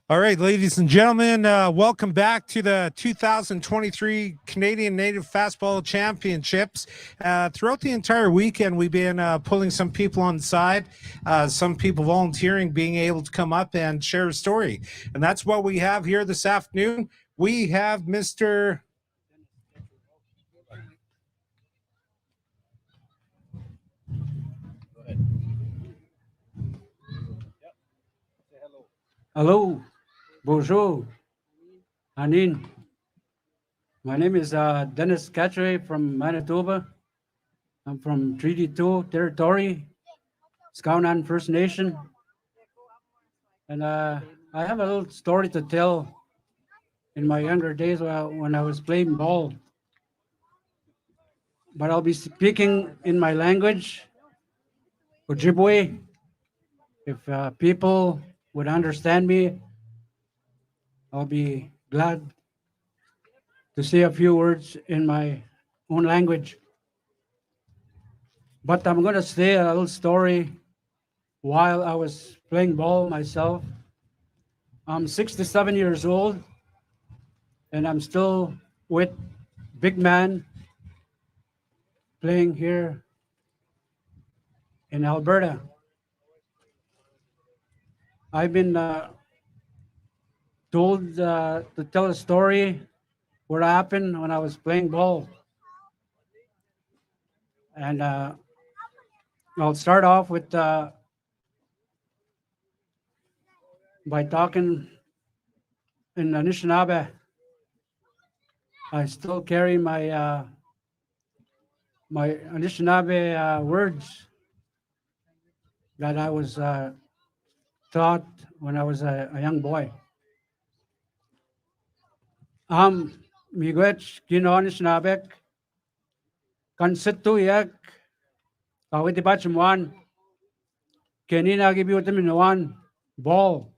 All right, ladies and gentlemen, welcome back to the 2023 Canadian Native Fastball Championships. Throughout the entire weekend, we've been pulling some people on the side, some people volunteering, being able to come up and share a story. And that's what we have here this afternoon. We have Mr. Hello, bonjour, Anin. My name is Dennis Catray from Manitoba. I'm from Treaty 2 territory, Skownan First Nation. And I have a little story to tell in my younger days when I was playing ball. But I'll be speaking in my language, Ojibwe. If people would understand me, I'll be glad to say a few words in my own language. But I'm going to say a little story while I was playing ball myself. I'm 67 years old, and I'm still with big man playing here in Alberta. I've been told to tell a story what happened when I was playing ball. And I'll start off with by talking in Anishinaabe. I still carry my my Anishinaabe words that I was taught when I was a young boy. Miigwech kino Anishinaabe kan situ yak kawiti bachimwan kenina gibiutaminawan ball.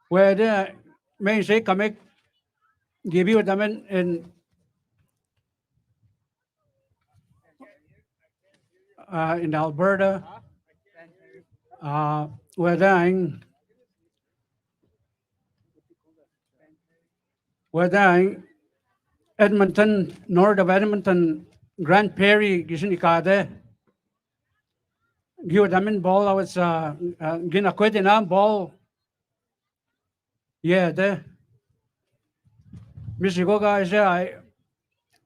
Where the main say kamek gibiutamin in Alberta, where Edmonton, north of Edmonton, Grand Prairie, Gishinikade, Giwadamin ball, I was ginakwete na ball. Yeah, the Michigo guys, I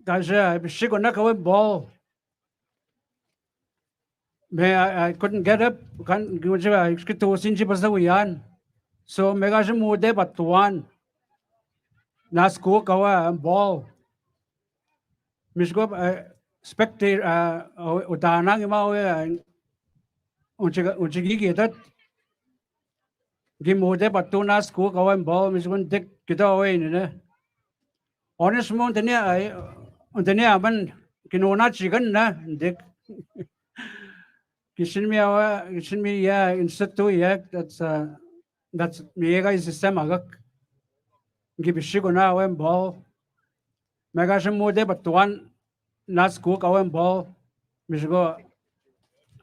Michigo Nakawe ball. I couldn't get up. Kan I skito sinji pasawiyan. So megasha mude batuan. Nasko kawa ball. Michigo spectator utanang imawe unchigi that gimude batu nasko kawa ball. Michigo dik kita away ne. Honest mo untanya aban kinuna chicken na dik. Kishinmi yeah instead yeah that's mega is system agak gibishigo na awem ball megasha mude batuan nas cook awem ball misgo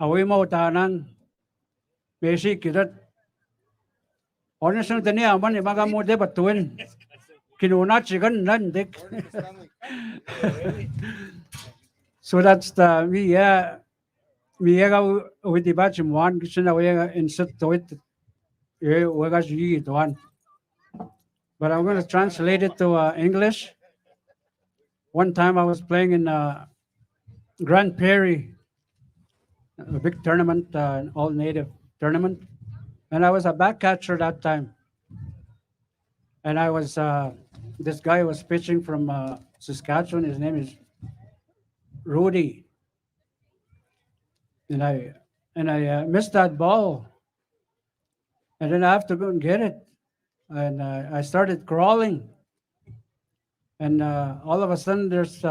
awi mo tanan meshi kidat honestly tani aman imaga mude batuin kinuna chicken nan dik. So that's the Miega with the batch one, Kishina in set to it, one. But I'm going to translate it to English. One time I was playing in Grand Prairie, a big tournament, an all native tournament, and I was a back catcher that time. And I was, this guy was pitching from Saskatchewan, his name is Rudy. And I missed that ball, and then I have to go and get it, and I started crawling, and all of a sudden there's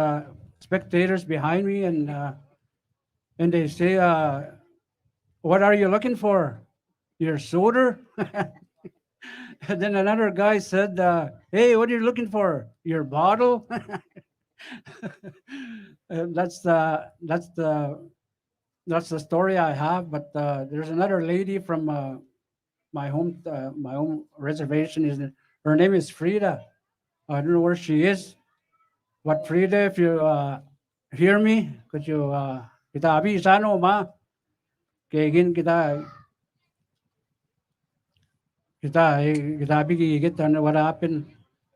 spectators behind me, and they say, "What are you looking for? Your soda?" And then another guy said, "Hey, what are you looking for? Your bottle?" That's the story I have. But there's another lady from my home reservation is. Her name is Frida. I don't know where she is. But Frida, if you hear me, could you kita abi sano ma kegin kita abi gigit on what happened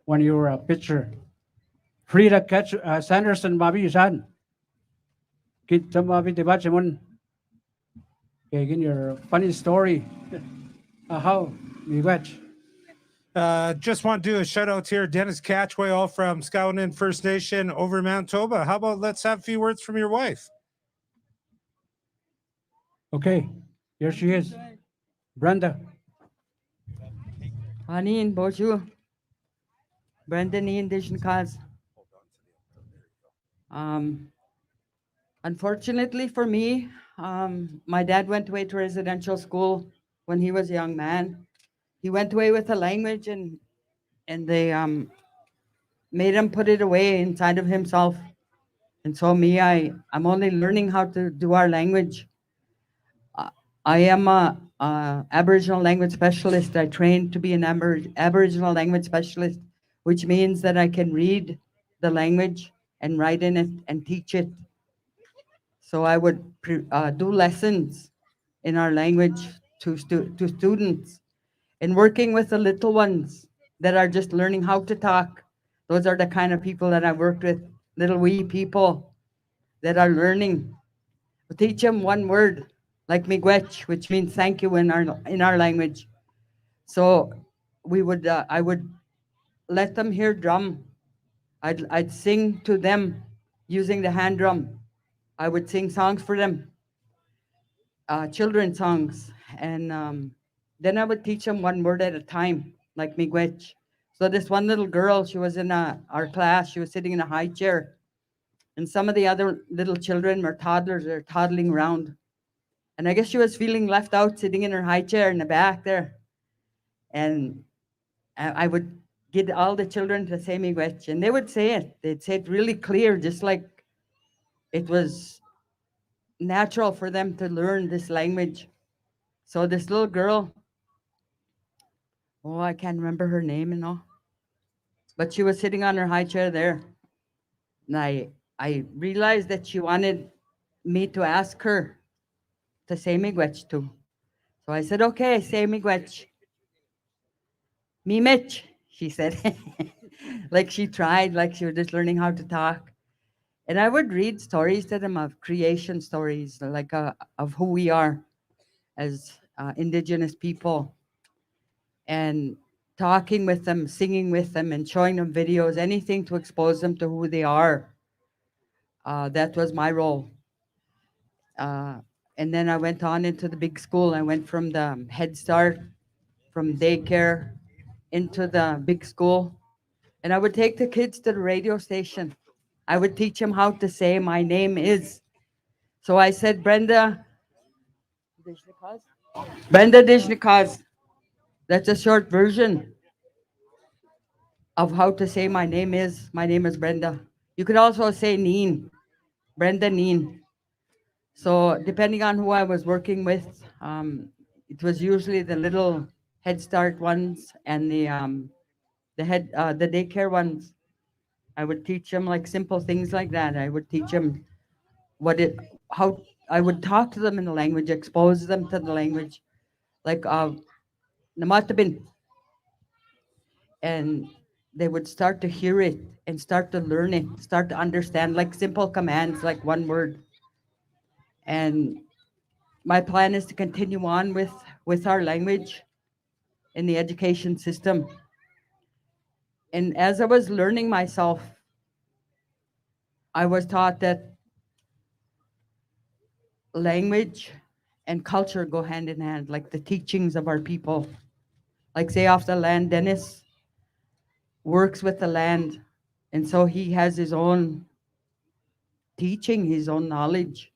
when you were a pitcher. Frida catch Sanderson mabi san. Kita mabi diba simon kegin your funny story. How you watch? Just want to do a shout out here, Dennis Catchway, all from Scoutin First Nation over Manitoba. How about let's have a few words from your wife? Okay, here she is, Brenda. Hanin, bonjour. Brendan Indian cause. Unfortunately for me, my dad went away to residential school when he was a young man. He went away with a language and they made him put it away inside of himself. And so me, I'm only learning how to do our language. I am a Aboriginal language specialist. I trained to be an Aboriginal language specialist, which means that I can read the language and write in it and teach it. So I would do lessons in our language to students and working with the little ones that are just learning how to talk. Those are the kind of people that I worked with, little wee people that are learning. We teach them one word, like miigwech, which means thank you in our language. So I would let them hear drum. I'd sing to them using the hand drum. I would sing songs for them, children's songs, and then I would teach them one word at a time, like miigwech. So this one little girl, she was in our class. She was sitting in a high chair, and some of the other little children were toddlers. They're toddling around. And I guess she was feeling left out, sitting in her high chair in the back there. And I would get all the children to say miigwech, and they would say it. They'd say it really clear, just like it was natural for them to learn this language. So this little girl, oh, I can't remember her name, but she was sitting on her high chair there. And I realized that she wanted me to ask her to say miigwech too. So I said, okay, say miigwech. Mimich, she said. Like she tried, like she was just learning how to talk. And I would read stories to them of creation stories, like of who we are as Indigenous people. And talking with them, singing with them, and showing them videos, anything to expose them to who they are. That was my role. And then I went on into the big school. I went from the Head Start, from daycare, into the big school. And I would take the kids to the radio station. I would teach them how to say, my name is. So I said, Brenda Dishnikaz. That's a short version of how to say my name is. My name is Brenda. You could also say Neen, Brenda Neen. So depending on who I was working with, it was usually the little Head Start ones and the daycare ones. I would teach them like simple things like that. I would teach them how I would talk to them in the language, expose them to the language, like namatabin, and they would start to hear it and start to learn it, start to understand, like simple commands, like one word. And my plan is to continue on with our language in the education system. And as I was learning myself, I was taught that language and culture go hand in hand, like the teachings of our people. Like say off the land, Dennis works with the land, and so he has his own teaching, his own knowledge.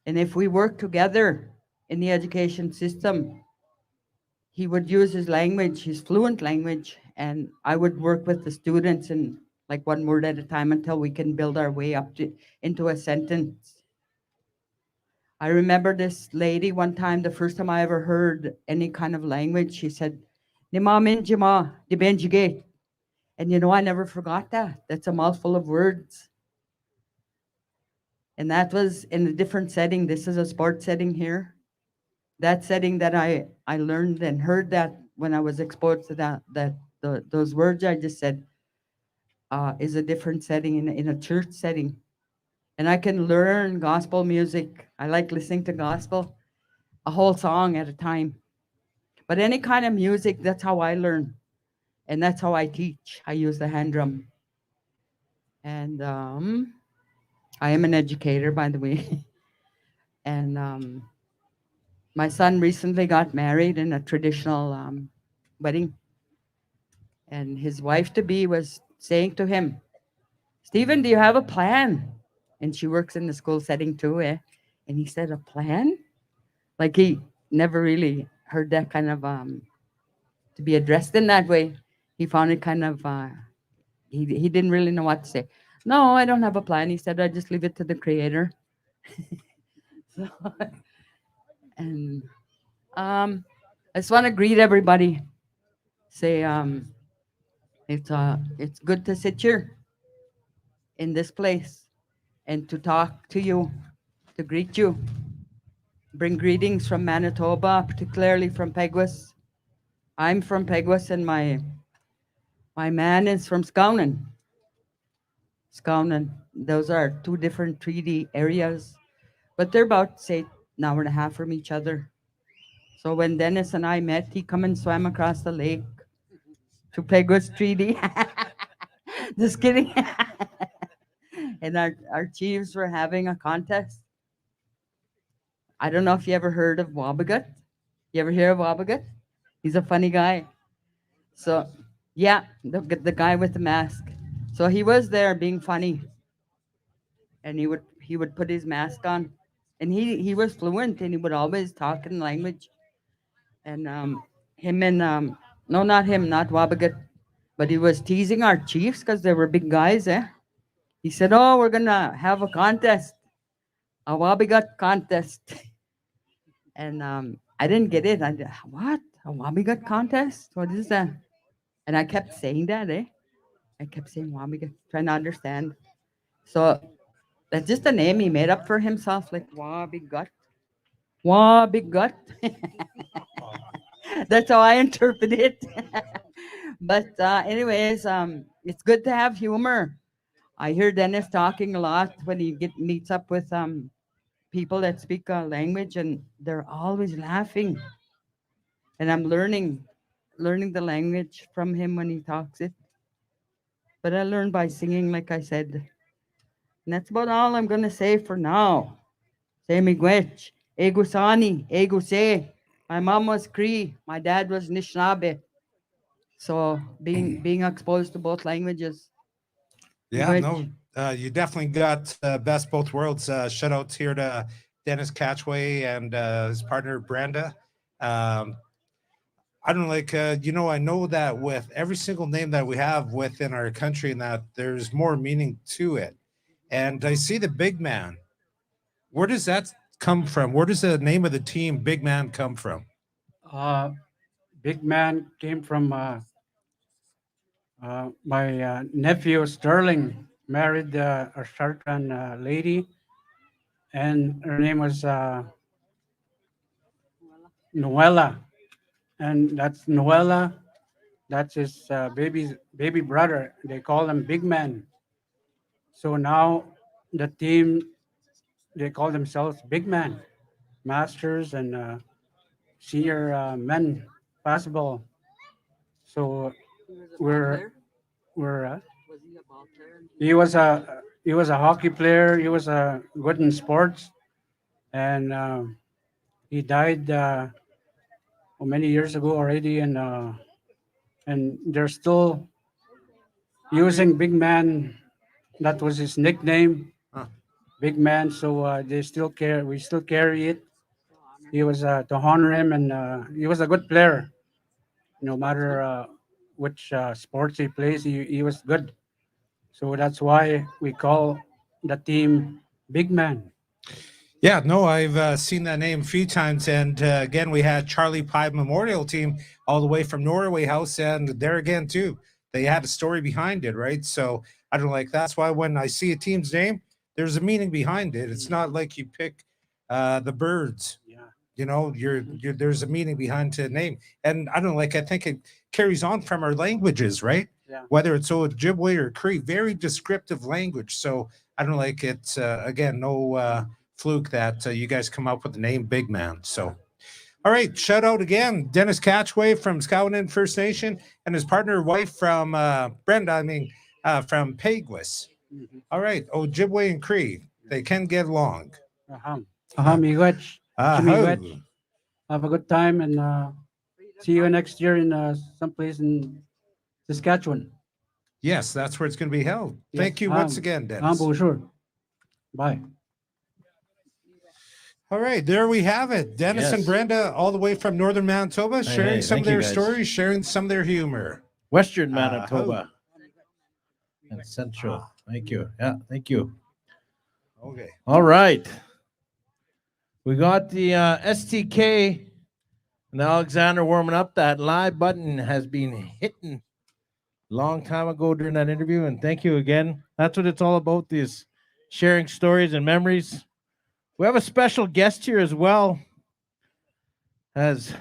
And if we work together in the education system, he would use his language, his fluent language, and I would work with the students and like one word at a time until we can build our way up into a sentence. I remember this lady one time, the first time I ever heard any kind of language, she said, "Ni ma min jima, di benjige." And I never forgot that. That's a mouthful of words. And that was in a different setting. This is a sports setting here. That setting that I learned and heard that when I was exposed to those words I just said is a different setting in a church setting. And I can learn gospel music. I like listening to gospel, a whole song at a time. But any kind of music, that's how I learn. And that's how I teach. I use the hand drum. And I am an educator, by the way. And my son recently got married in a traditional wedding. And his wife to be was saying to him, "Stephen, do you have a plan?" And she works in the school setting too, eh? And he said, "A plan?" Like he never really heard that kind of to be addressed in that way. He found it kind of he didn't really know what to say. "No, I don't have a plan." He said, "I just leave it to the creator." So, and I just want to greet everybody. Say it's good to sit here in this place and to talk to you, to greet you. Bring greetings from Manitoba, particularly from Peguis. I'm from Peguis and my man is from Skownan. Skownan. Those are two different treaty areas, but they're about, say, an hour and a half from each other. So when Dennis and I met, he come and swam across the lake to Peguis Treaty. Just kidding. And our chiefs were having a contest. I don't know if you ever heard of Wabagut. You ever hear of Wabagut? He's a funny guy. So, yeah, the guy with the mask. So he was there being funny, and he would put his mask on, and he was fluent, and he would always talk in language. And him and no, not him, not Wabagut, but he was teasing our chiefs because they were big guys. He said, "Oh, we're gonna have a contest, a Wabagut contest." And I didn't get it. What? A Wabigut contest? What is that? And I kept saying that, eh? I kept saying Wabigut, trying to understand. So that's just a name he made up for himself, like Wabigut. Wabigut. That's how I interpret it. But anyways, it's good to have humor. I hear Dennis talking a lot when he meets up with people that speak a language, and they're always laughing. And I'm learning the language from him when he talks it. But I learned by singing, like I said. And that's about all I'm gonna say for now. Say miigwech, egusani, eguse. My mom was Cree, my dad was Nishnabé. So being exposed to both languages. Yeah, Miigwech. no, you definitely got best both worlds. Shout outs here to Dennis Catchway and his partner Brenda. Um, I don't like, I know that with every single name that we have within our country, and that there's more meaning to it. And I see the big man. Where does that come from? Where does the name of the team, Big Man, come from? Uh, Big man came from my nephew Sterling married a certain lady, and her name was Noella, and that's Noella. That's his baby brother. They call him Big Man. So now the team, they call themselves Big Man Masters and senior men basketball. So we're we're Was he a ball player? he was a hockey player. He was good in sports, and he died many years ago already. And they're still using Big Man. That was his nickname, Huh. Big Man. So they still care. We still carry it. He was to honor him, and he was a good player. No matter which sports he plays, he was good. So that's why we call the team Big Man. Yeah, no, I've seen that name a few times. And again, we had Charlie Pye Memorial Team all the way from Norway House. And there again, too, they had a story behind it, right? So I don't like that's why when I see a team's name, there's a meaning behind it. It's not like you pick the birds. Yeah. You know, you're there's a meaning behind the name. And I don't like, I think it carries on from our languages, right? Yeah. Whether it's Ojibwe or Cree, very descriptive language. So I don't like it's again, no fluke that you guys come up with the name Big Man. So, all right, shout out again, Dennis Catchway from Scowin First Nation and his partner wife from Brenda, from Peguis. All right, Ojibwe and Cree, they can get along. Miigwech. Ah, Miigwech. Have a good time and see you next year in someplace in Saskatchewan. yes, that's where it's going to be held. Thank you once again, Dennis. Sure. Bye. All right, there we have it. Dennis Yes. and Brenda, all the way from northern Manitoba, sharing hey, some of thank you, their guys. stories, sharing some of their humor. Western Manitoba and Central. Thank you. Yeah, thank you. Okay. All right. We got the STK and Alexander warming up. That live button has been hitting long time ago during that interview. And thank you again. That's what it's all about, these sharing stories and memories. We have a special guest here as well, as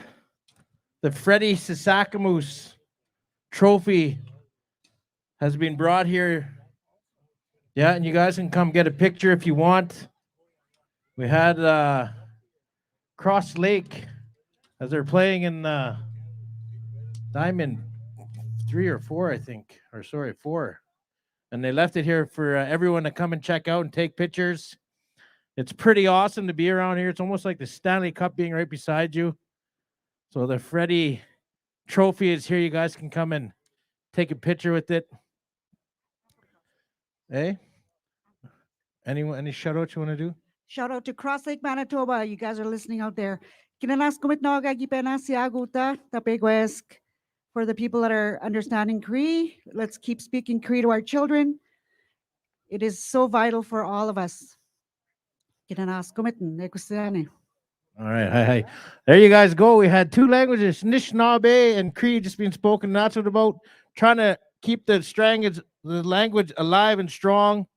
the Freddy Sasakamoose trophy has been brought here. Yeah, and you guys can come get a picture if you want. We had Cross Lake as they're playing in Diamond 3 or 4, I think, or sorry, 4. And they left it here for everyone to come and check out and take pictures. It's pretty awesome to be around here. It's almost like the Stanley Cup being right beside you. So the Freddy trophy is here. You guys can come and take a picture with it. Hey, any shout out you want to do? Shout out to Cross Lake, Manitoba. You guys are listening out there. Kinanas kumit na gagipena si aguta tapegwesk. For the people that are understanding Cree, let's keep speaking Cree to our children. It is so vital for all of us. Kinanas kumit nekusane. All right, hi. There you guys go. We had 2 languages, Anishinaabe and Cree, just being spoken. That's what about trying to keep the language alive and strong,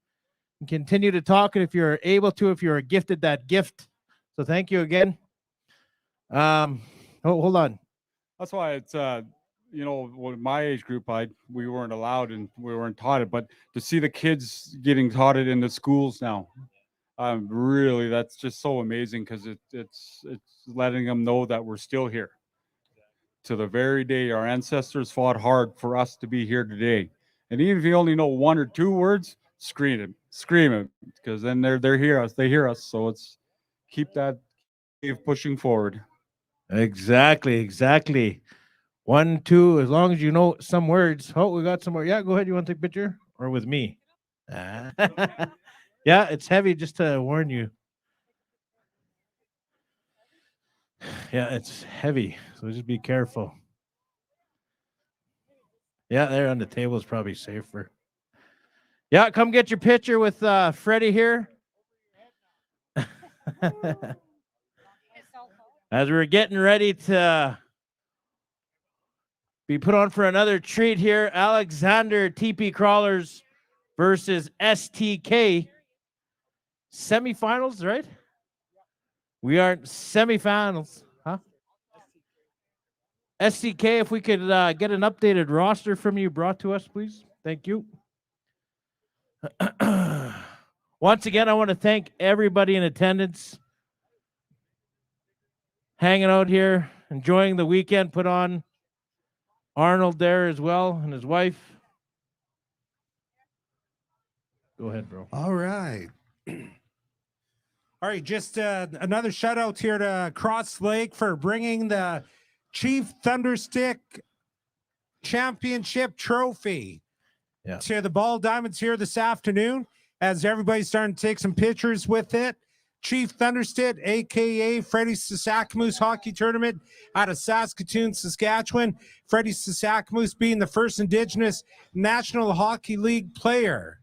and continue to talk it if you're able to, if you're gifted that gift. So thank you again. Hold on. That's why it's with my age group, we weren't allowed and we weren't taught it, but to see the kids getting taught it in the schools now, really, that's just so amazing, because it's letting them know that we're still here. To the very day our ancestors fought hard for us to be here today. And even if you only know 1 or 2 words, scream it, because then they hear us. So it's keep that wave pushing forward. Exactly. 1, 2, as long as you know some words. Oh, we got some more. Yeah, go ahead. You want to take a picture? Or with me? Yeah, it's heavy, just to warn you. Yeah, it's heavy, so just be careful. Yeah, there on the table is probably safer. Yeah, come get your picture with Freddy here. As we're getting ready to be put on for another treat here, Alexander TP Crawlers versus STK. Semifinals, right? We are semifinals, huh? STK, if we could get an updated roster from you brought to us, please. Thank you. Once again, I want to thank everybody in attendance, hanging out here, enjoying the weekend put on. Arnold there as well and his wife. Go ahead, bro. All right. All right, just another shout out here to Cross Lake for bringing the Chief Thunderstick Championship Trophy to the Ball Diamonds here this afternoon, as everybody's starting to take some pictures with it. Chief Thunderstick, a.k.a. Freddy Sasakamoose Hockey Tournament out of Saskatoon, Saskatchewan. Freddy Sasakamoose being the first Indigenous National Hockey League player.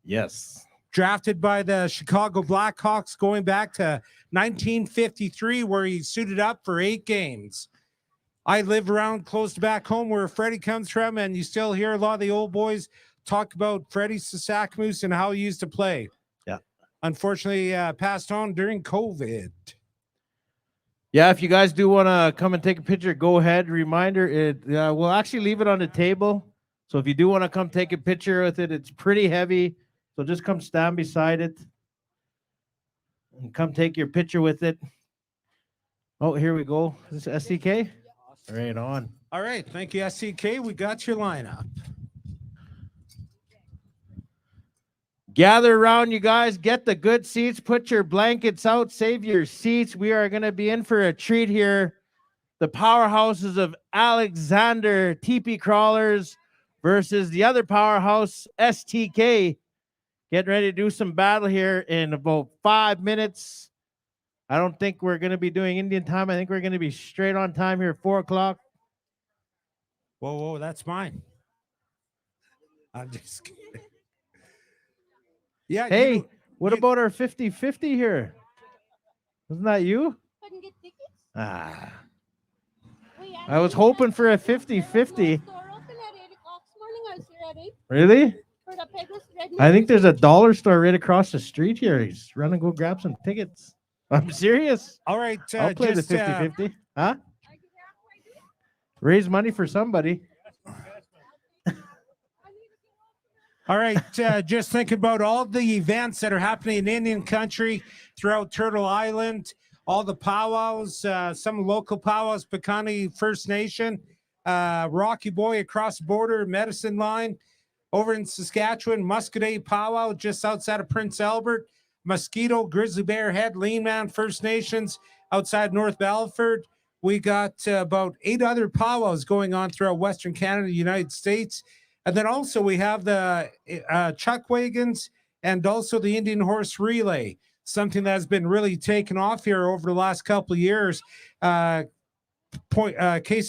Yes. drafted by the Chicago Blackhawks going back to 1953, where he suited up for 8 games. I live around close to back home where Freddy comes from, and you still hear a lot of the old boys talk about Freddy sasakamoose and how he used to play. Yeah. Unfortunately, passed on during COVID. Yeah, if you guys do want to come and take a picture, go ahead. Reminder, we'll actually leave it on the table. So if you do want to come take a picture with it, it's pretty heavy. So just come stand beside it and come take your picture with it. Oh, here we go. Is this STK? Right on. All right. Thank you, STK. We got your lineup. Gather around, you guys. Get the good seats. Put your blankets out. Save your seats. We are going to be in for a treat here. The powerhouses of Alexander TP Crawlers versus the other powerhouse, STK. Getting ready to do some battle here in about 5 minutes. I don't think we're going to be doing Indian time. I think we're going to be straight on time here at 4 o'clock. Whoa, that's mine. I'm just kidding. Yeah. Hey, what about our 50-50 here? Wasn't that you? Couldn't get tickets? Ah, We I was hoping for a 50-50. Store open at 8 o'clock this morning. I was ready Really? for the Pegasus Red I think there's a dollar store right across the street here. He's running, go grab some tickets. I'm serious. All right. I'll play just, the 50-50. Huh? Raise money for somebody. All right, just thinking about all the events that are happening in Indian country throughout Turtle Island, all the powwows, some local powwows, Pekani First Nation, Rocky Boy across the border, Medicine Line, over in Saskatchewan, Muscadet powwow just outside of Prince Albert, Mosquito, Grizzly Bear Head, Lean Man First Nations outside North Battleford. We got about 8 other powwows going on throughout Western Canada, United States. And then also we have the chuck wagons and also the Indian horse relay, something that has been really taken off here over the last couple of years. Case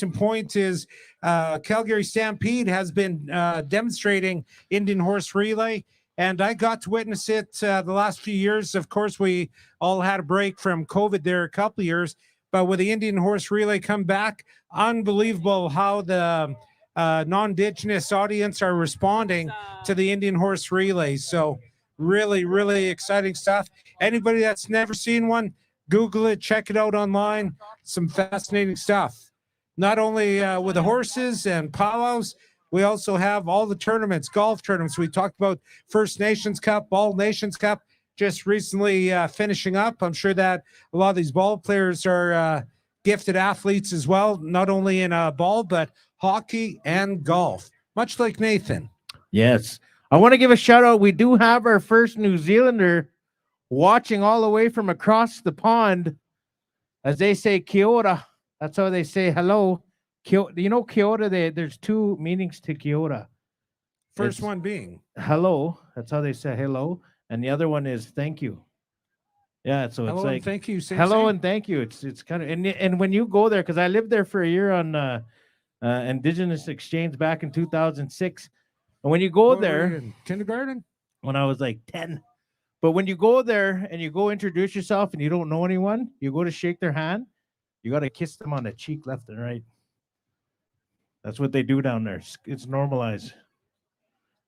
in point is Calgary Stampede has been demonstrating Indian horse relay, and I got to witness it the last few years. Of course, we all had a break from COVID there a couple of years, but with the Indian horse relay come back, unbelievable how the non-Indigenous audience are responding to the Indian horse relay. So really, really exciting stuff. Anybody that's never seen one, Google it, check it out online. Some fascinating stuff. Not only with the horses and powwows, we also have all the tournaments, golf tournaments. We talked about First Nations Cup, All Nations Cup, just recently finishing up. I'm sure that a lot of these ball players are gifted athletes as well, not only in ball, but hockey and golf, much like Nathan. Yes. I want to give a shout out. We do have our first New Zealander watching all the way from across the pond. As they say, kia ora. That's how they say hello. You know, kia ora, there's 2 meanings to kia ora. First It's one being hello. That's how they say hello. And the other one is thank you. Yeah, so it's hello like and thank you. Same, hello same. and thank you. It's kind of, and when you go there, because I lived there for a year on Indigenous Exchange back in 2006. And when you go What were there, you in kindergarten? when I was like 10, but when you go there and you go introduce yourself and you don't know anyone, you go to shake their hand, you got to kiss them on the cheek left and right. That's what they do down there. It's normalized.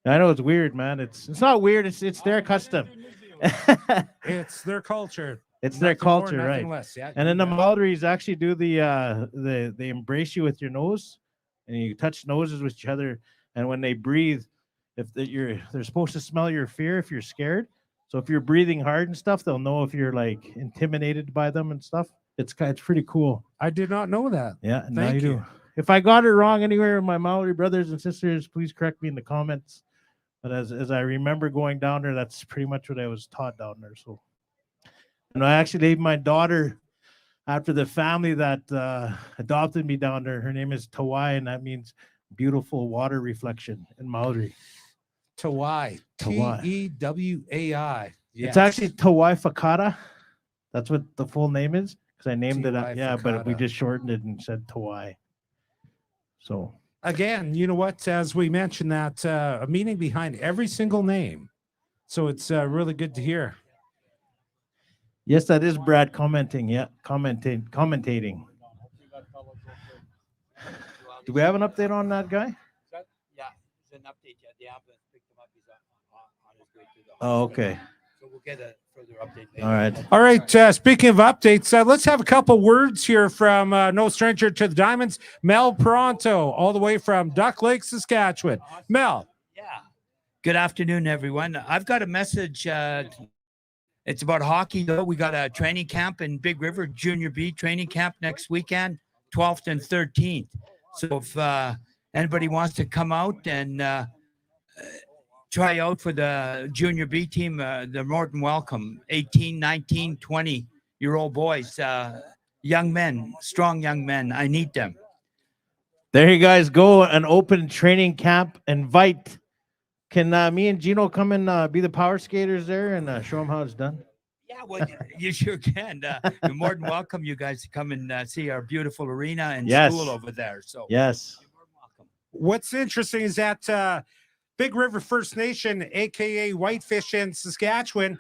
I know it's weird, man. It's not weird. It's their custom. It's their culture. It's their Nothing more, culture, nothing right? less. Yeah, And then the Maoris actually do they embrace you with your nose, and you touch noses with each other. And when they breathe, they're supposed to smell your fear if you're scared. So if you're breathing hard and stuff, they'll know if you're like intimidated by them and stuff. It's pretty cool. I did not know that. Yeah, and now Thank you you. do. If I got it wrong anywhere, my Maori brothers and sisters, please correct me in the comments. But as I remember going down there, that's pretty much what I was taught down there. So, and I actually named my daughter after the family that adopted me down there. Her name is Tawai, and that means beautiful water reflection in Maori. Tawai. Tawai. Tewai. It's actually Tawai Fakata. That's what the full name is, because I named it. Tawai Yeah, but we Fakata. just shortened it and said Tawai. So Again, you know what? As we mentioned, that a meaning behind every single name. So it's really good to hear. Yes, that is Brad commenting. Yeah, commentating. Do we have an update on that guy? Yeah, it's an update yet. The ambulance picked him up. He's on his way to the Oh, hospital. okay. So we'll get a further update later. All right. All right. Speaking of updates, let's have a couple words here from no stranger to the Diamonds, Mel Pronto, all the way from Duck Lake, Saskatchewan. Mel. Yeah. Good afternoon, everyone. I've got a message. It's about hockey, though. We got a training camp in Big River, Junior B training camp next weekend, 12th and 13th. So if anybody wants to come out and try out for the Junior B team, they're more than welcome. 18, 19, 20-year-old boys, young men, strong young men. I need them. There you guys go. An open training camp. Invite. Can me and Gino come and be the power skaters there and show them how it's done? Yeah, well, you sure can. You're more than welcome, you guys, to come and see our beautiful arena and Yes. school over there. So Yes. you're more than welcome. What's interesting is that Big River First Nation, aka Whitefish in Saskatchewan,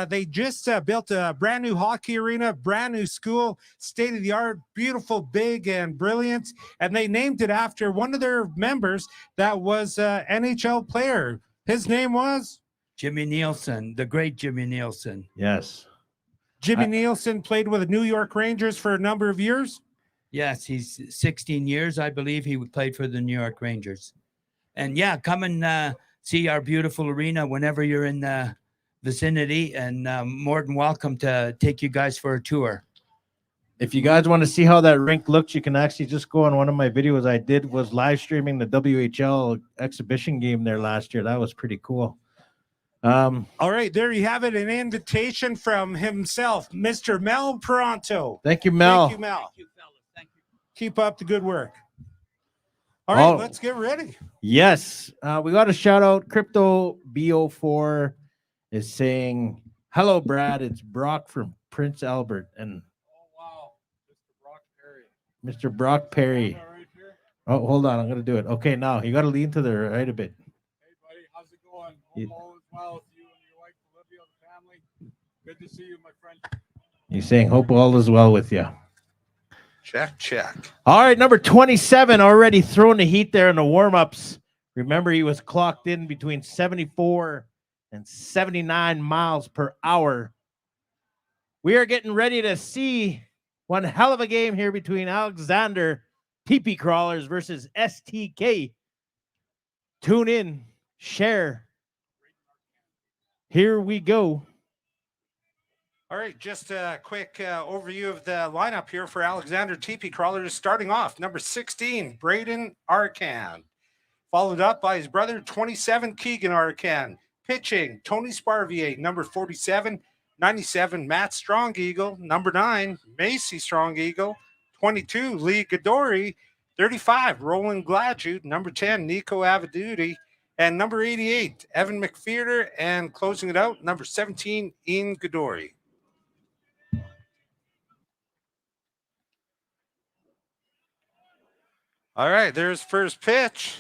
they just built a brand new hockey arena, brand new school, state of the art, beautiful, big, and brilliant. And they named it after one of their members that was an NHL player. His name was Jimmy Nielsen, the great Jimmy Nielsen. Yes. Jimmy Nielsen, played with the New York Rangers for a number of years. Yes, he's 16 years, I believe. He played for the New York Rangers. And yeah, come and see our beautiful arena whenever you're in the vicinity, and more than welcome to take you guys for a tour. If you guys want to see how that rink looks, you can actually just go on one of my videos I did was live streaming the WHL exhibition game there last year. That was pretty cool. All right, there you have it, an invitation from himself, Mr. Mel Pronto. Thank you, Mel. Thank you, Mel. Thank you, fellas. Thank you. Keep up the good work. All right, Oh. let's get ready. Yes. We got a shout out. Crypto BO4 is saying, hello, Brad. It's Brock from Prince Albert. And wow, Mr. Brock Perry. Mr. Brock Perry. Right here. Oh, hold on. I'm going to do it. Okay, now you got to lean to the right a bit. Hey, buddy, how's it going? You- Hope all is well with you and your wife, Olivia, the family. Good to see you, my friend. He's saying, hope all is well with you. Check, check. All right, number 27 already throwing the heat there in the warm-ups. Remember, he was clocked in between 74 and 79 miles per hour. We are getting ready to see one hell of a game here between Alexander TP Crawlers versus STK. Tune in, share. Here we go. All right, just a quick overview of the lineup here for Alexander TP Crawlers. Starting off, number 16, Braden Arcan. Followed up by his brother, 27, Keegan Arcan. Pitching, Tony Sparvier, number 47. 97, Matt Strong Eagle. Number 9, Macy Strong Eagle. 22, Lee Gadori. 35, Roland Gladjude. Number 10, Nico Avaduti. And number 88, Evan McPhearder. And closing it out, number 17, Ian Gadori. All right, there's first pitch.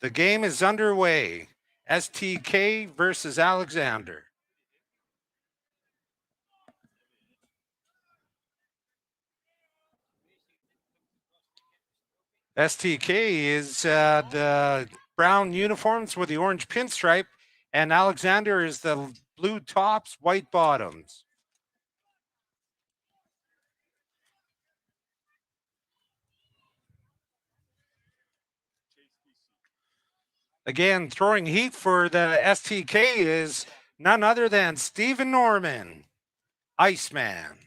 The game is underway. STK versus Alexander. STK is the brown uniforms with the orange pinstripe, and Alexander is the blue tops, white bottoms. Again, throwing heat for the STK is none other than Stephen Norman, Iceman.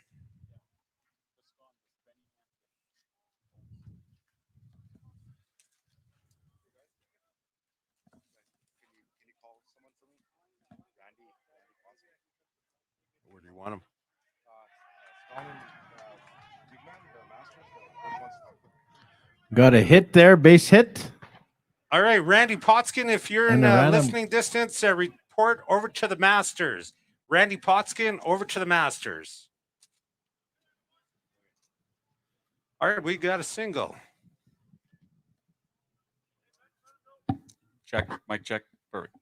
Where do you want him? Got a hit there, base hit. All right, Randy Potskin, if you're in And the random- listening distance, report over to the Masters. Randy Potskin, over to the Masters. All right, we got a single. Check, mic check. Perfect.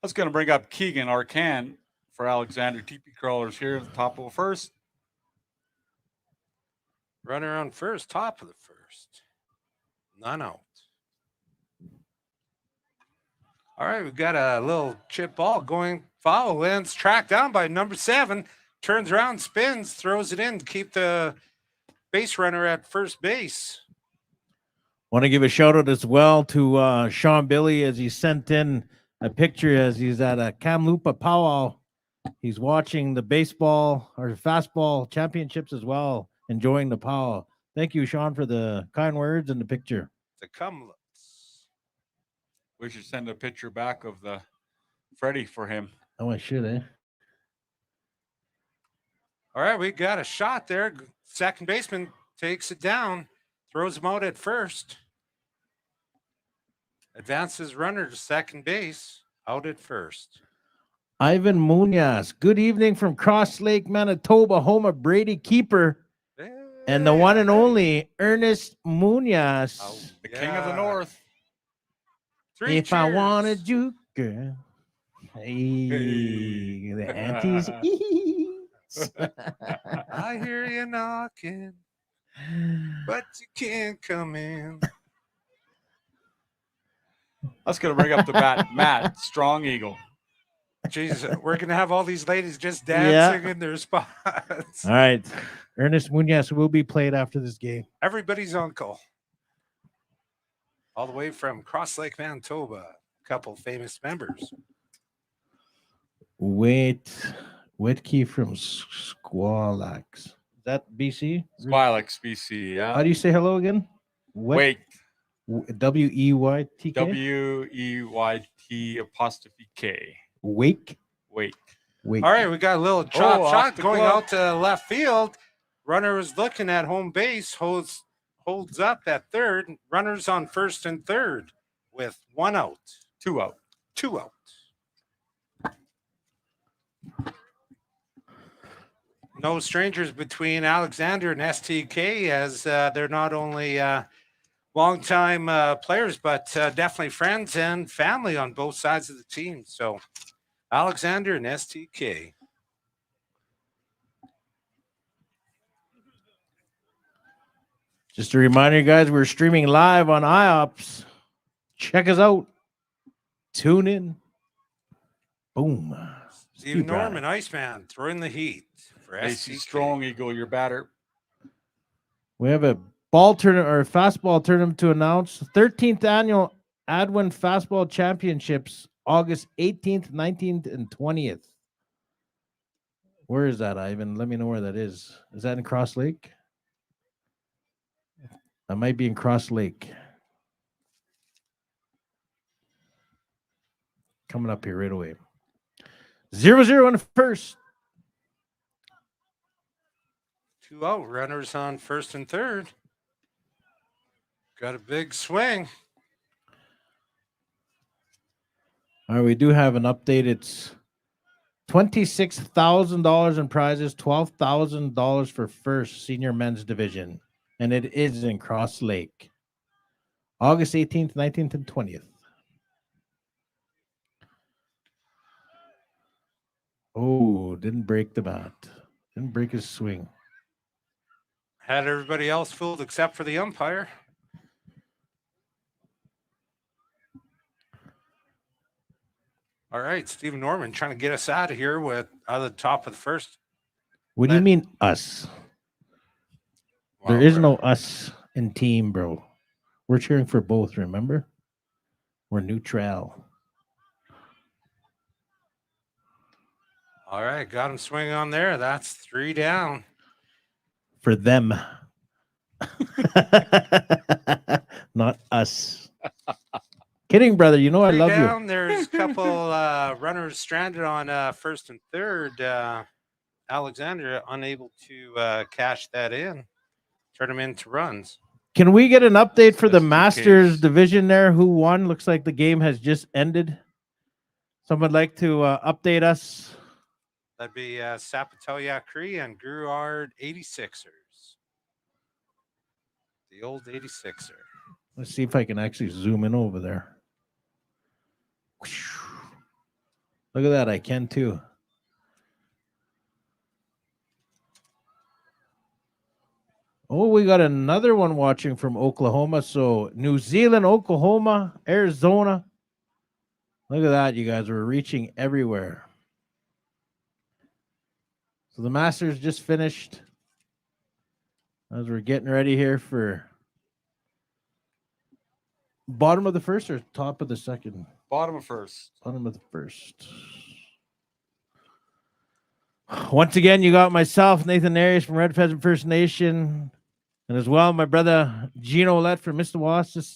was going to bring up Keegan Arcan for Alexander. TP Crawlers here at the top of the first. Runner on first, top of the first. None out. All right, we've got a little chip ball going foul. Lands tracked down by number 7. Turns around, spins, throws it in to keep the base runner at first base. Want to give a shout out as well to Sean Billy as he sent in a picture as he's at a Kamloops powwow. He's watching the baseball or fastball championships as well, enjoying the powwow. Thank you, Sean, for the kind words and the picture. To come. We should send a picture back of the Freddy for him. Oh, I should, eh? All right, we got a shot there. Second baseman takes it down, throws him out at first. Advances runner to second base, out at first. Ivan Munoz, good evening from Cross Lake, Manitoba, home of Brady Keeper and the one and only Ernest Munoz. Oh, The king of the north. Three If I cheers. wanted you, girl. Hey, the aunties. I hear you knocking, but you can't come in. I was going to bring up the bat, Matt, Strong Eagle. Jesus, we're gonna have all these ladies just dancing in their spots. All right. Ernest Munoz will be played after this game. Everybody's uncle. All the way from Cross Lake, Manitoba. A couple famous members. Whitkey from Squalax. Is that BC? Smilex, BC. Yeah. How do you say hello again? Wait. W-E-Y-T-K? W-E-Y-T apostrophe K. Wake? Wait. Wake. All right, we got a little chop off shot the going glove. out to left field. Runner is looking at home base, holds up at third. Runners on first and third with 1 out. 2 out. 2 out. No strangers between Alexander and STK, as they're not only longtime players, but definitely friends and family on both sides of the team. So Alexander and STK. Just a reminder, guys, we're streaming live on IOPS. Check us out. Tune in. Boom. Steve Norman, Iceman, throwing the heat for AC STK. Strong Eagle, your batter. We have a ball tournament or fastball tournament to announce. 13th annual Adwin Fastball Championships, August 18th, 19th, and 20th. Where is that, Ivan? Let me know where that is. Is that in Cross Lake? I might be in Cross Lake. Coming up here right away. 0-0 on the first. 2 out. Runners on first and third. Got a big swing. All right, we do have an update. It's $26,000 in prizes, $12,000 for first senior men's division. And it is in Cross Lake. August 18th, 19th, and 20th. Oh, didn't break the bat. Didn't break his swing. Had everybody else fooled except for the umpire. All right, Stephen Norman trying to get us out of here with out of the top of the first. What do you mean us? There is no us in team, bro. We're cheering for both, remember? We're neutral. All right, got him swinging on there. That's 3 down. For them. Not us. Kidding, brother. You know I 3 love down. There's a couple runners stranded on first and third. Alexander unable to cash that in. Turn them into runs. Can we get an update for the STKs. Masters division there? Who won? Looks like the game has just ended. Someone like to update us? That'd be Sapatoya Cree and Gruard 86ers. The old 86er. Let's see if I can actually zoom in over there. Look at that. I can too. Oh, we got another one watching from Oklahoma. So New Zealand, Oklahoma, Arizona. Look at that, you guys. We're reaching everywhere. So the Masters just finished. As we're getting ready here for bottom of the first or top of the second? Bottom of first. Bottom of the first. Once again, you got myself, Nathan Arias from Red Pheasant First Nation, and as well my brother Gino Lett from Mr.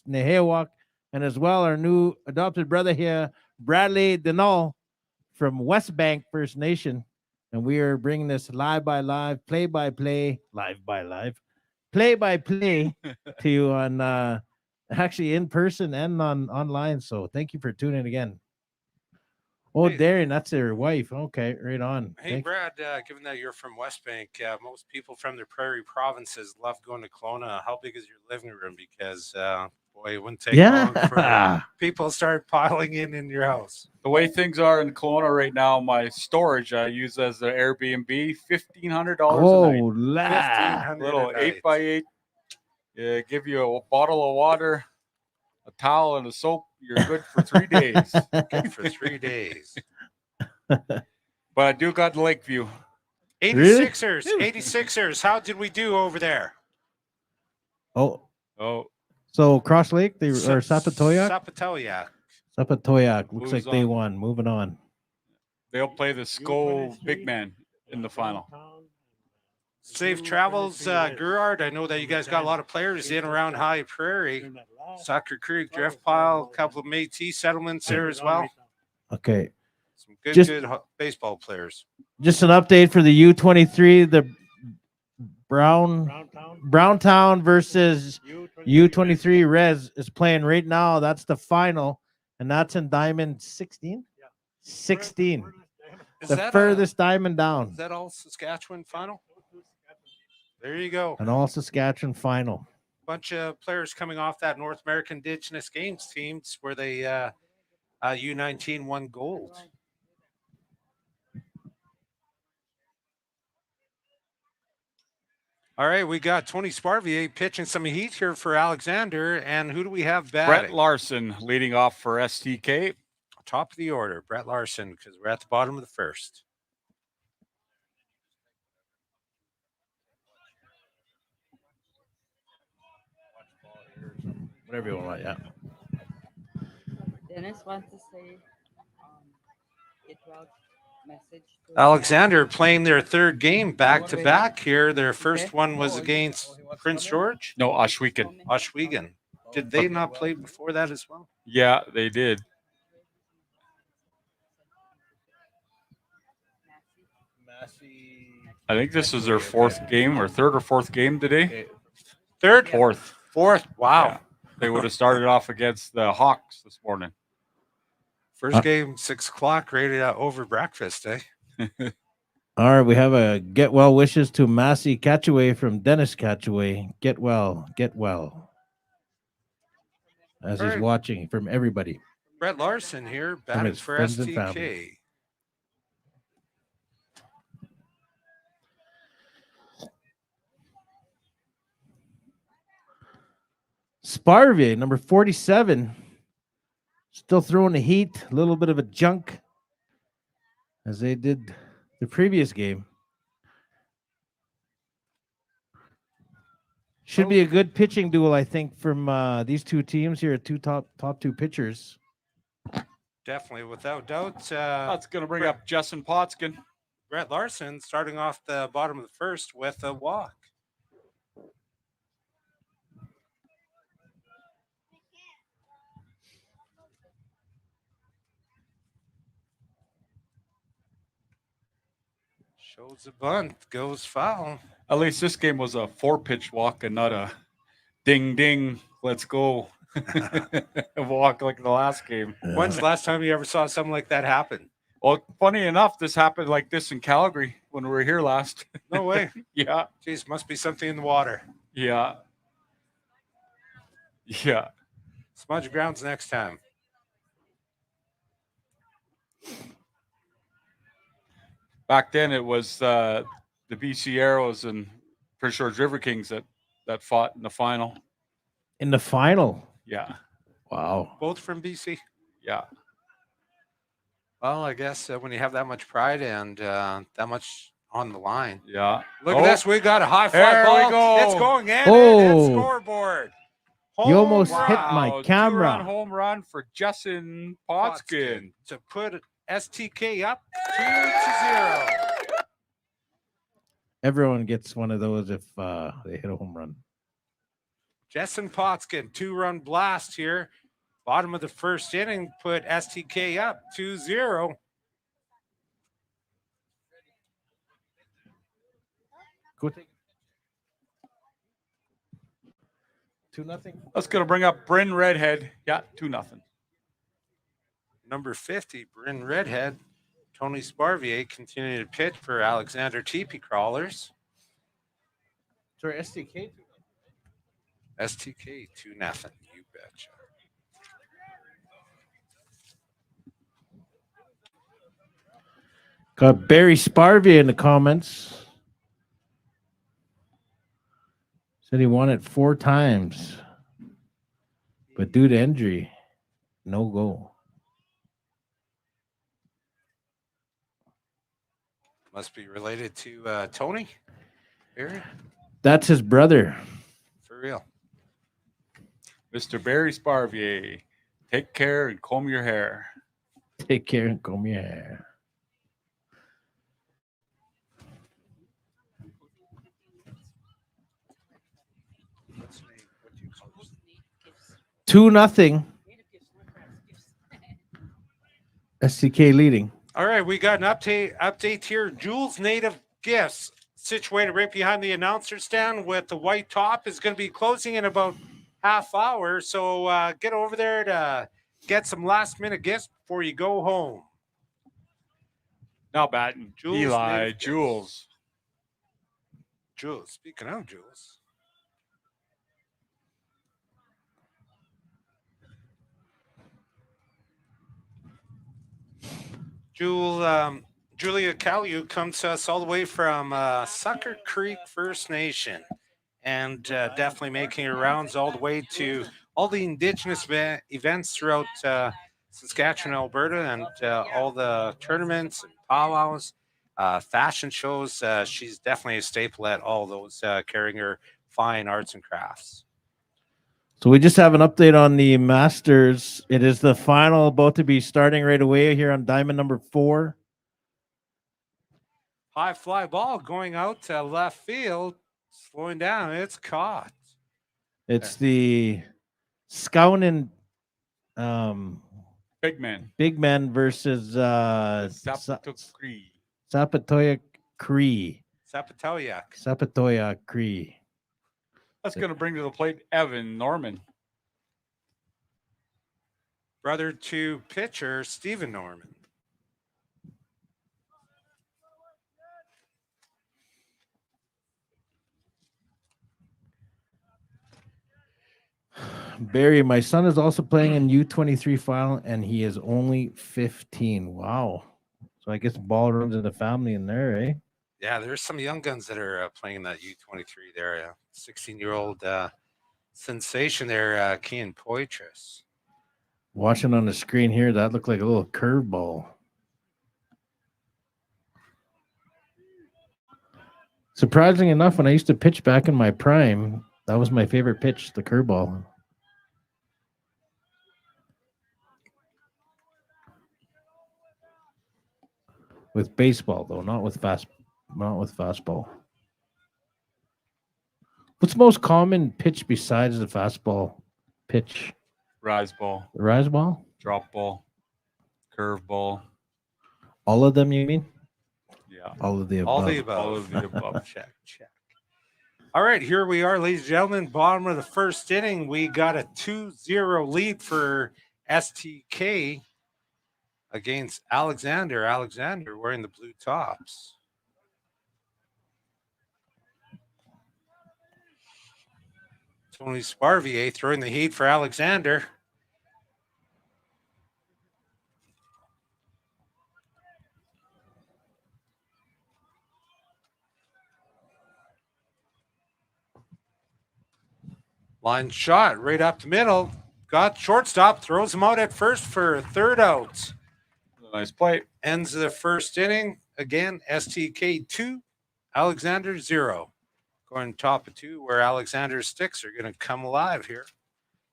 Nehewak, and as well our new adopted brother here, Bradley Denal from West Bank First Nation. And we are bringing this live by live, play by play, live by live, play by play to you on actually in person and on online. So thank you for tuning in again. Oh, Hey. Darren, that's her wife. Okay, right on. Hey, Brad, given that you're from West Bank, most people from the prairie provinces love going to Kelowna. How big is your living room? Because, boy, it wouldn't take long for Yeah. people start piling in your house. The way things are in Kelowna right now, my storage I use as an Airbnb, $1,500 Oh, a night. la. 1,500 Little a night. 8x8. Yeah, give you a bottle of water, a towel, and a soap. You're good for 3 days. Good for 3 days. But I do got Lakeview. 86ers, 86ers. How did we do over there? Oh, Oh, so Cross Lake, they or Sapatoyak? Sapatoyak. Sapatoyak. Looks Moves like they on. won. Moving on. they'll play the Skull big man in the final. Safe travels, Gerard. I know that you guys got a lot of players in around High Prairie, Soccer Creek, Drift Pile, a couple of Métis settlements there as well. Okay. Some good, Just- good baseball players. Just an update for the U23, the Browntown versus U23 Res is playing right now. That's the final, and that's in Diamond 16. 16. Is The that furthest diamond down. Is that all Saskatchewan final? There you go. And all Saskatchewan final. Bunch of players coming off that North American Indigenous Games teams where they U19 won gold. All right, we got Tony Sparvier pitching some heat here for Alexander. And who do we have batting? Brett Larson leading off for STK. Top of the order, Brett Larson, because we're at the bottom of the first. Whatever you want, yeah. Dennis wants to say, get well message. to- Alexander playing their third game back to back here. Their first Okay. one was against Prince George, No, Ashwegan. Oshwegan. Did they not play before that as well? Yeah, they did. I think this is their fourth game or third or fourth game today. Third? Fourth. Fourth. Wow. Yeah. They would have started off against the Hawks this morning. First game, 6 o'clock, rated over breakfast, eh? All right, we have a get well wishes to Massey Catchaway from Dennis Catchaway. Get well, get well. As All he's right. watching from everybody. Brett Larson here, batting his for friends and STK. family. Sparvier, number 47. Still throwing the heat, a little bit of a junk as they did the previous game. Should be a good pitching duel, I think, from these two teams here. Top two pitchers. Definitely, without doubt. That's going to bring up Justin Potskin. Brett Larson starting off the bottom of the first with a walk. Shows a bunt, goes foul. At least this game was a 4-pitch walk and not a ding ding, let's go walk like the last game. When's the last time you ever saw something like that happen? Well, funny enough, this happened like this in Calgary when we were here last. No way. Yeah, Geez, must be something in the water. yeah, yeah. Smudge grounds next time. Back then, it was the BC Arrows and Prince George River Kings that fought in the final. In the final. Yeah, Wow. Both from BC. yeah. Well, I guess when you have that much pride and that much on the line. Yeah. Look at this. We got a high fly There ball. we go. It's going in. Oh. It's scoreboard. You almost Home hit run. my Wow, camera. Two-run home run for Justin Potskin. To put STK up 2-0. Everyone gets one of those if they hit a home run. Justin Potskin, 2-run blast here. Bottom of the first inning, put STK up 2-0. Go take 2-0. That's going to bring up Bryn Redhead. Yeah, 2-0. Number 50, Bryn Redhead. Tony Sparvier continuing to pitch for Alexander TP Crawlers. Sorry, STK. STK 2-0. You betcha. Got Barry Sparvey in the comments. Said he won it 4 times. But due to injury, no go. Must be related to Tony. Barry? That's his brother. For real. Mr. Barry Sparvier, take care and comb your hair. Take care and comb your hair. What's the name? What do you call this? 2-0. STK leading. All right, we got an update here. Jules Native Gifts, situated right behind the announcer stand with the white top, is going to be closing in about half hour. So get over there to get some last minute gifts before you go home. Now batting. Jules Eli, Native Jules. Jules, speaking of Jules. Julia Caillou comes to us all the way from Sucker Creek First Nation, and definitely making her rounds all the way to all the Indigenous events throughout Saskatchewan, Alberta, and all the tournaments and powwows, fashion shows. She's definitely a staple at all those, carrying her fine arts and crafts. So we just have an update on the Masters. It is the final about to be starting right away here on diamond number 4. High fly ball going out to left field, slowing down. It's caught. It's the Scounin Big man. Big Man versus Zapata Cree. Sapatoya Cree. Sapatoyak. Sapatoya Cree. That's going to bring to the plate Evan Norman. Brother to pitcher Stephen Norman. Barry, my son is also playing in U23 final, and he is only 15. Wow. So I guess ball runs in the family in there, eh? Yeah, there's some young guns that are playing that U23 there. 16-year-old sensation there, Kean Poitras. Watching on the screen here, that looked like a little curveball. Surprising enough, when I used to pitch back in my prime, that was my favorite pitch, the curveball. With baseball, though, not with fastball. What's the most common pitch besides the fastball pitch? Rise ball. The rise ball? Drop ball. Curve ball. All of them, you mean? Yeah. All of the above. All the above. All of the above. Check. All right, here we are, ladies and gentlemen. Bottom of the first inning. We got a 2-0 lead for STK against Alexander. Alexander wearing the blue tops. Tony Sparvier throwing the heat for Alexander. Line shot right up the middle. Got shortstop, throws him out at first for third out. Nice play. Ends the first inning. Again, STK 2, Alexander 0. Going top of 2, where Alexander's sticks are going to come alive here.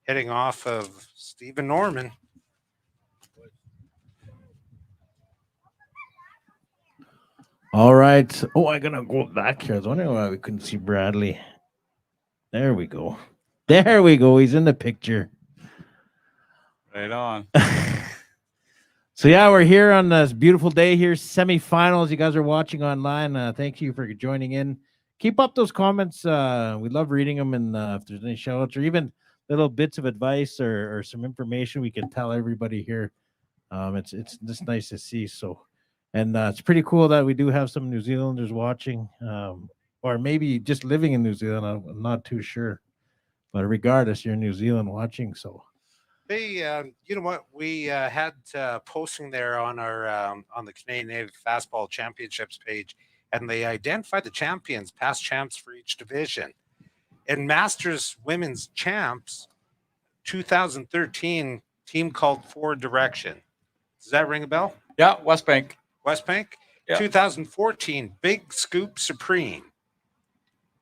Hitting off of Stephen Norman. All right. Oh, I'm gonna go back here. I was wondering why we couldn't see Bradley. There we go. There we go. He's in the picture. Right on. So yeah, we're here on this beautiful day here, semifinals. You guys are watching online. Thank you for joining in. Keep up those comments. We love reading them, and if there's any shout outs or even little bits of advice or some information we can tell everybody here. It's just nice to see. So, and it's pretty cool that we do have some New Zealanders watching, or maybe just living in New Zealand. I'm not too sure, but regardless, you're in New Zealand watching. So, Hey, you know what? We had posting there on our on the Canadian Native Fastball Championships page, and they identified the champions, past champs for each division. In Masters Women's Champs, 2013 team called Forward Direction. Does that ring a bell? Yeah, West Bank. West Bank. Yeah. 2014 Big Scoop Supreme.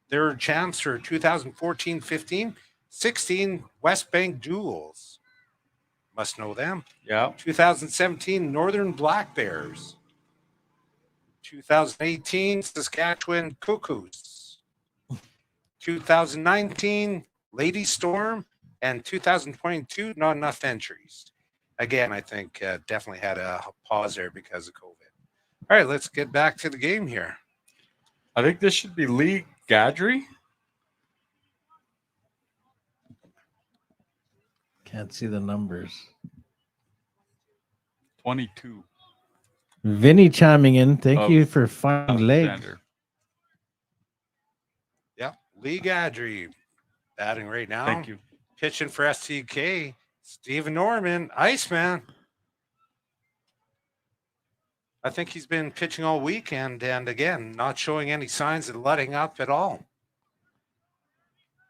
They were champs for 2014-15, 16 West Bank Jewels. Must know them. Yeah. 2017 Northern Black Bears. 2018 Saskatchewan Cuckoos. 2019 Lady Storm, and 2022 not enough entries. Again, I think definitely had a pause there because of COVID. All right, let's get back to the game here. I think this should be Lee Gadry. can't see the numbers. 22. Vinny chiming in. Thank Of you for finding leg. Alexander. Yep, Lee Gadry batting right now. Thank you. Pitching for STK, Stephen Norman, Iceman. I think he's been pitching all weekend, and again, not showing any signs of letting up at all.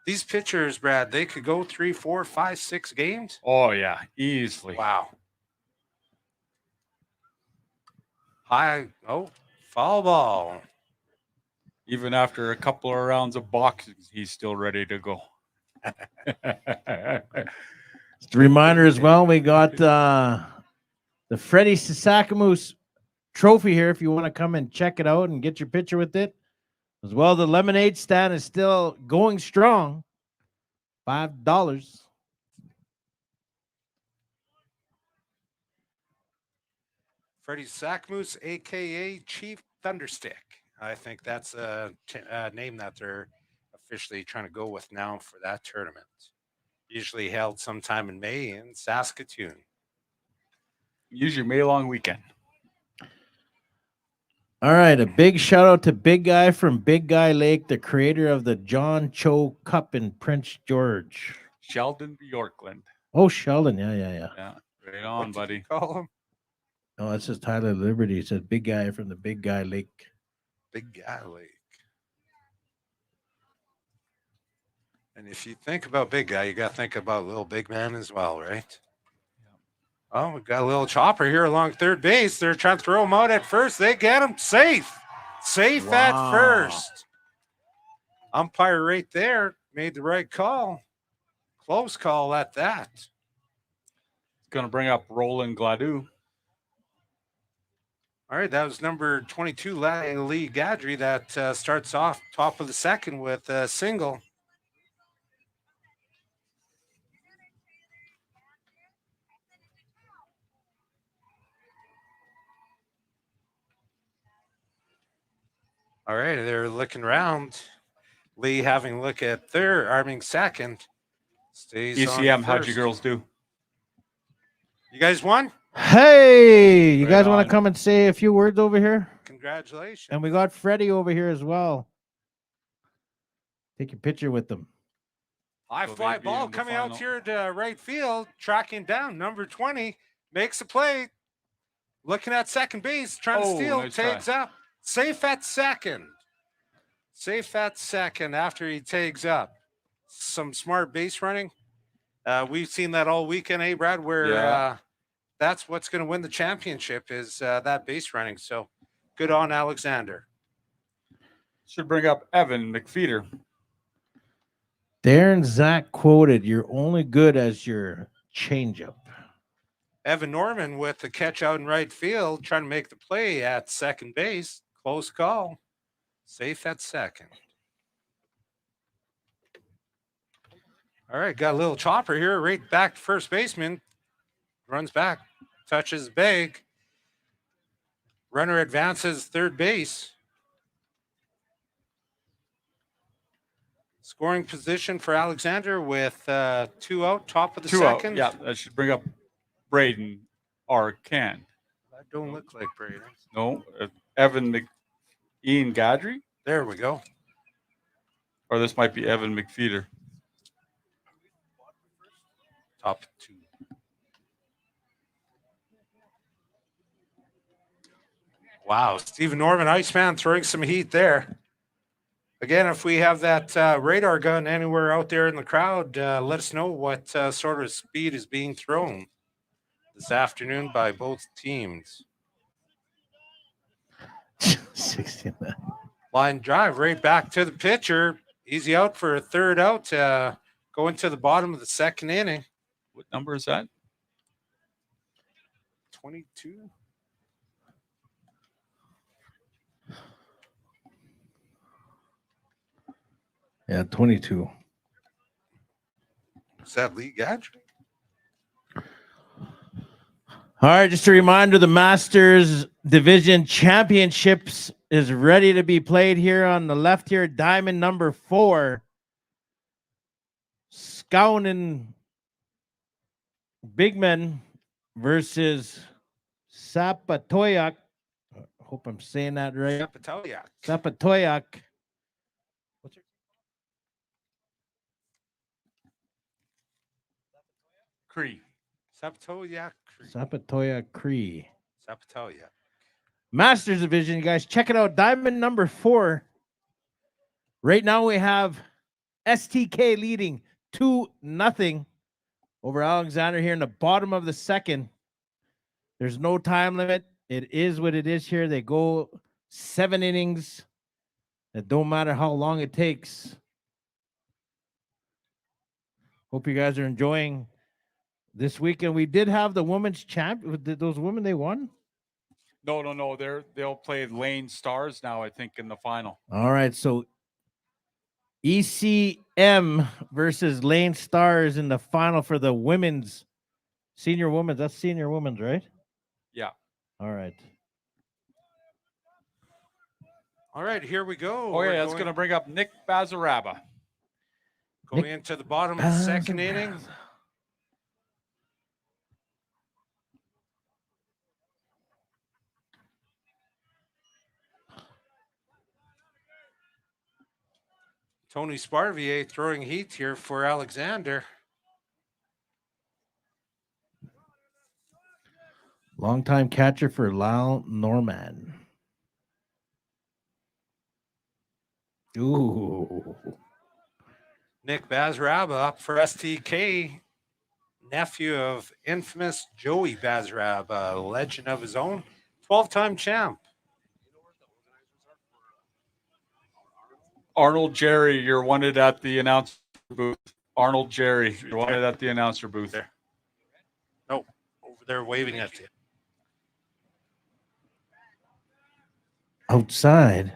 These pitchers, Brad, they could go 3, 4, 5, 6 games. Oh, yeah, easily. Wow. Foul ball. Even after a couple of rounds of boxing, he's still ready to go. Just a reminder as well, we got the Freddy sasakamoose trophy here if you want to come and check it out and get your picture with it. As well, the lemonade stand is still going strong. $5. Freddy Sasakamoose, a.k.a. Chief Thunderstick. I think that's a name that they're officially trying to go with now for that tournament. Usually held sometime in May in Saskatoon. Usually May long weekend. All right, a big shout out to Big Guy from Big Guy Lake, the creator of the John Cho Cup in Prince George. Sheldon, Yorkland. Oh, Sheldon. Yeah. Yeah, right on, What did buddy. you call him? Oh, that's just Tyler Liberty. It says Big Guy from the Big Guy Lake. Big Guy Lake. And if you think about Big Guy, you got to think about Little Big Man as well, right? Oh, we got a little chopper here along third base. They're trying to throw him out at first. They get him safe. Safe at Wow. first. Umpire right there made the right call. Close call at that. Going to bring up Roland Gladue. All right, that was number 22, Lee Gadry, that starts off top of the second with a single. All right, they're looking around. Lee having a look at third, arming second. Stays ECM, on how'd you first. girls do? You guys won? Hey, you Right guys want on. to come and say a few words over here? Congratulations. And we got Freddy over here as well. Take a picture with them. High So fly they'd be ball in the coming out final. here to right field, tracking down number 20, makes a play. Looking at second base, trying to Oh, steal, nice tags up. Safe at second. Safe at second after he tags up. some smart base running. We've seen that all weekend, eh, Brad? Where Yeah. that's what's going to win the championship is that base running. So good on Alexander. Should bring up Evan McFeeder. Darren Zach quoted, "You're only good as your changeup." Evan Norman with the catch out in right field, trying to make the play at second base. Close call. Safe at second. All right, got a little chopper here, right back to first baseman. Runs back, touches bag. Runner advances third base. Scoring position for Alexander with 2 out, top of the Two out. second. Yeah, that should bring up Braden Arcan. That don't look like Brady. No, Ian Gadry, There we go. or this might be Evan McFeeder. Top 2. Wow, Stephen Norman, Iceman, throwing some heat there. Again, if we have that radar gun anywhere out there in the crowd, let us know what sort of speed is being thrown this afternoon by both teams. 69. Line drive right back to the pitcher. Easy out for a third out. Going to the bottom of the second inning. What number is that? 22. Yeah, 22. Is that Lee Gadge? All right, just a reminder, the Masters Division Championships is ready to be played here on the left here. Diamond number 4. Skownen Bigman versus Sapatoyak. I hope I'm saying that right. Sapatoyak. Sapatoyak. What's your Cree. Sapatoyak. Sapatoyak Cree. Sapatoyak. Masters Division, you guys, check it out. Diamond number 4. Right now we have STK leading 2-0 over Alexander here in the bottom of the second. There's no time limit. It is what it is here. They go 7 innings. It don't matter how long it takes. Hope you guys are enjoying this weekend. We did have the women's champ. Those women, they won? No. They'll play Lane Stars now, I think, in the final. All right, so ECM versus Lane Stars in the final for the women's, senior women's. That's senior women's, right? Yeah. All right. All right, here we go. Oh, yeah, that's going to bring up Nick Bazaraba. Going into the bottom of the second inning. Tony Sparvier throwing heat here for Alexander. Longtime catcher for Lyle Norman. Ooh. Nick Bazaraba up for STK. Nephew of infamous Joey Bazaraba, a legend of his own. 12-time champ. Arnold Jerry, you're wanted at the announcer booth. Arnold Jerry, you're wanted at the announcer booth. There. No, over there waving at you. Outside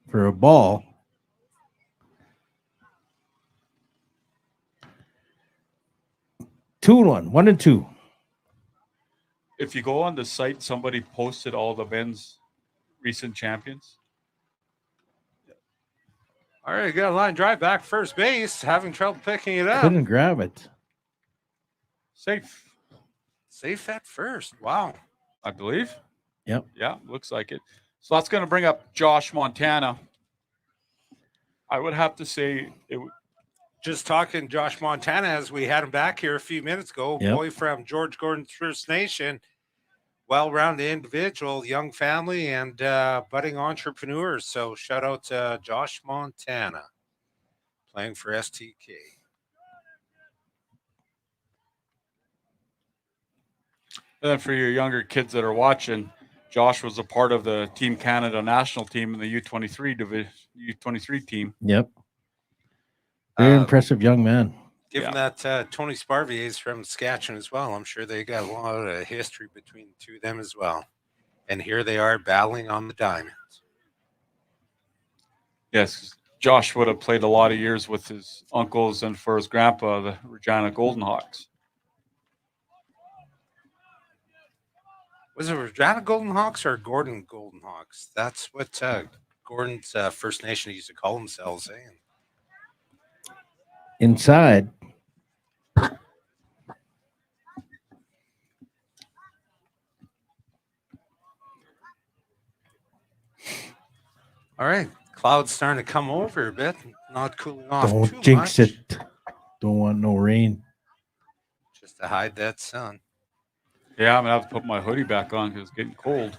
for a ball. Two and one, 1 and 2. If you go on the site, somebody posted all the men's recent champions. All right, got a line drive back first base. Having trouble picking it up. Couldn't grab it. Safe, Safe at first. Wow. I believe. Yep. Yeah, looks like it. So that's going to bring up Josh Montana. I would have to say it. Just talking Josh Montana as we had him back here a few minutes ago. Yep. Boy from George Gordon's First Nation. Well-rounded individual, young family, and budding entrepreneurs. So shout out to Josh Montana playing for STK. And then for your younger kids that are watching, Josh was a part of the Team Canada national team in the U23 division, U23 team. Yep. Very Uh, impressive young man. Given that Tony Sparvier is from Saskatchewan as well, I'm sure they got a lot of history between the two of them as well. And here they are battling on the diamonds. Yes, Josh would have played a lot of years with his uncles and for his grandpa, the Regina Golden Hawks. Was it Regina Golden Hawks or Gordon Golden Hawks? That's what Gordon's First Nation used to call themselves. Inside. All right. Clouds starting to come over a bit. Not cooling off too Don't jinx much. it. Don't want no rain. Just to hide that sun. Yeah, I'm going to have to put my hoodie back on because it's getting cold.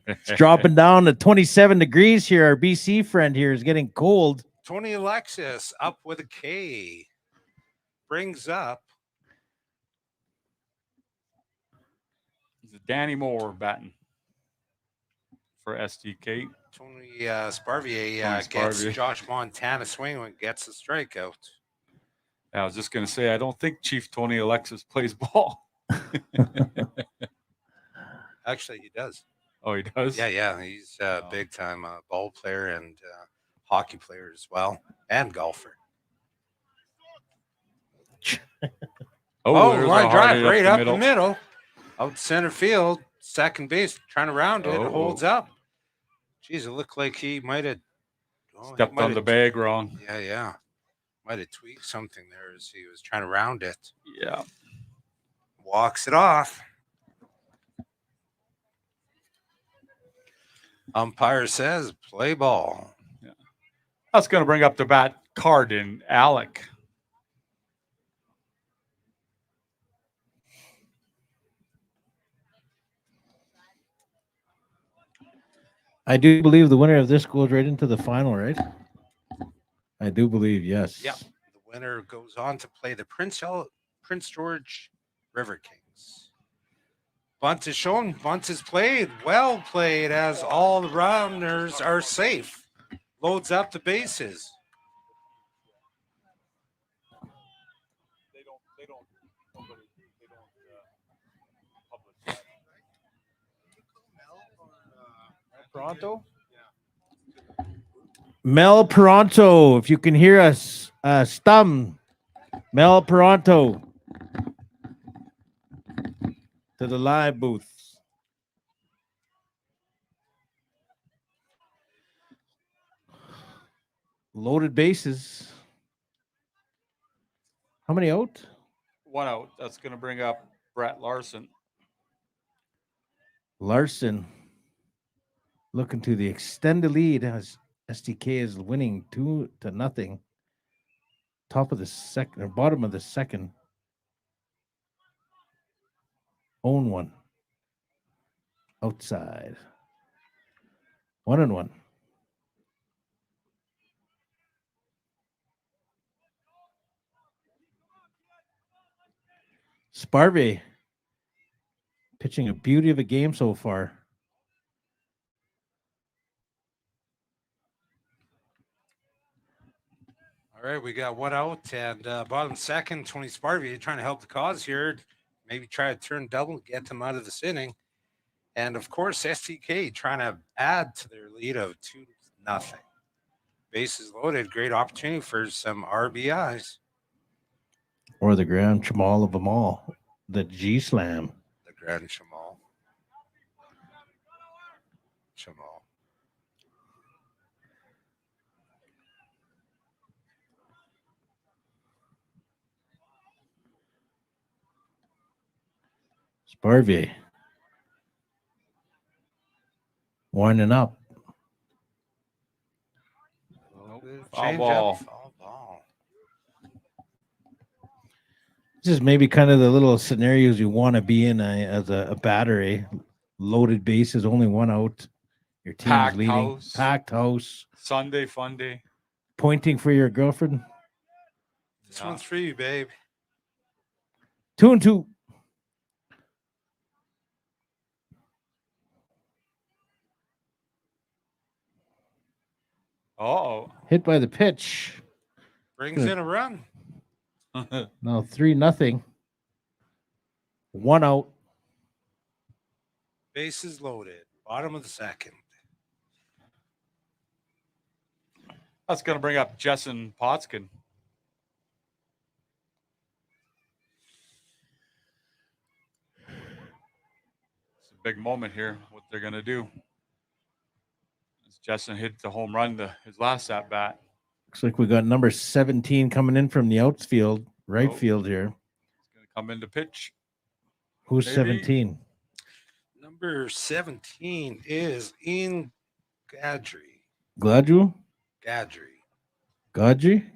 It's dropping down to 27 degrees here. Our BC friend here is getting cold. Tony Alexis up with a K. Brings up. Danny Moore batting for STK. Tony Sparvier Tony gets Sparvier. Josh Montana swinging and gets a strikeout. I was just going to say, I don't think Chief Tony Alexis plays ball. Actually, he does. Oh, he does? Yeah. He's a big time ball player and hockey player as well, and golfer. There's a line hard drive hit right up the middle. Out center field, second base, trying to round it. Oh. Holds up. Geez, it looked like he might have Stepped on the bag wrong. Yeah. Might have tweaked something there as he was trying to round it. Yeah. Walks it off. Umpire says play ball. Yeah. That's going to bring up the bat Cardin Alec. I do believe the winner of this goes right into the final, right? I do believe, yes. Yeah. The winner goes on to play the Prince George River Kings. Bunt is shown. Bunt is played. Well played as all the rounders are safe. Loads up the bases. Toronto? Mel Peranto, if you can hear us, Stum. Mel Peranto to the live booth. Loaded bases. How many out? 1 out. That's going to bring up Brett Larson. Larson looking to the extended lead as STK is winning 2-0. Top of the second or bottom of the second. Own one. Outside. 1-1. Sparvey pitching a beauty of a game so far. All right, we got 1 out and bottom second, Tony Sparvey trying to help the cause here. Maybe try to turn double, get them out of this inning. And of course, STK trying to add to their lead of 2-0. Bases loaded, great opportunity for some RBIs. Or the grand chamal of them all, the G Slam. The Grand Chamal. Sparvey winding up. Foul ball. Foul ball. This is maybe kind of the little scenarios you want to be in as a battery. Loaded bases, only 1 out. Your team's Packed leading. house. Packed house. Sunday, fun day. Pointing for your girlfriend. This one's for you, babe. 2-2. Oh. Hit by the pitch. Brings in a run. Now 3-0. 1 out. Bases loaded. Bottom of the second. That's going to bring up Jessen Potskin. It's a big moment here, what they're going to do. As Jessen hit the home run his last at bat. Looks like we got number 17 coming in from the outfield, right Oh. field here. He's going to come in to pitch. Who's Maybe. 17? Number 17 is Ian Gadry. Gladrew? Gadry. Godry?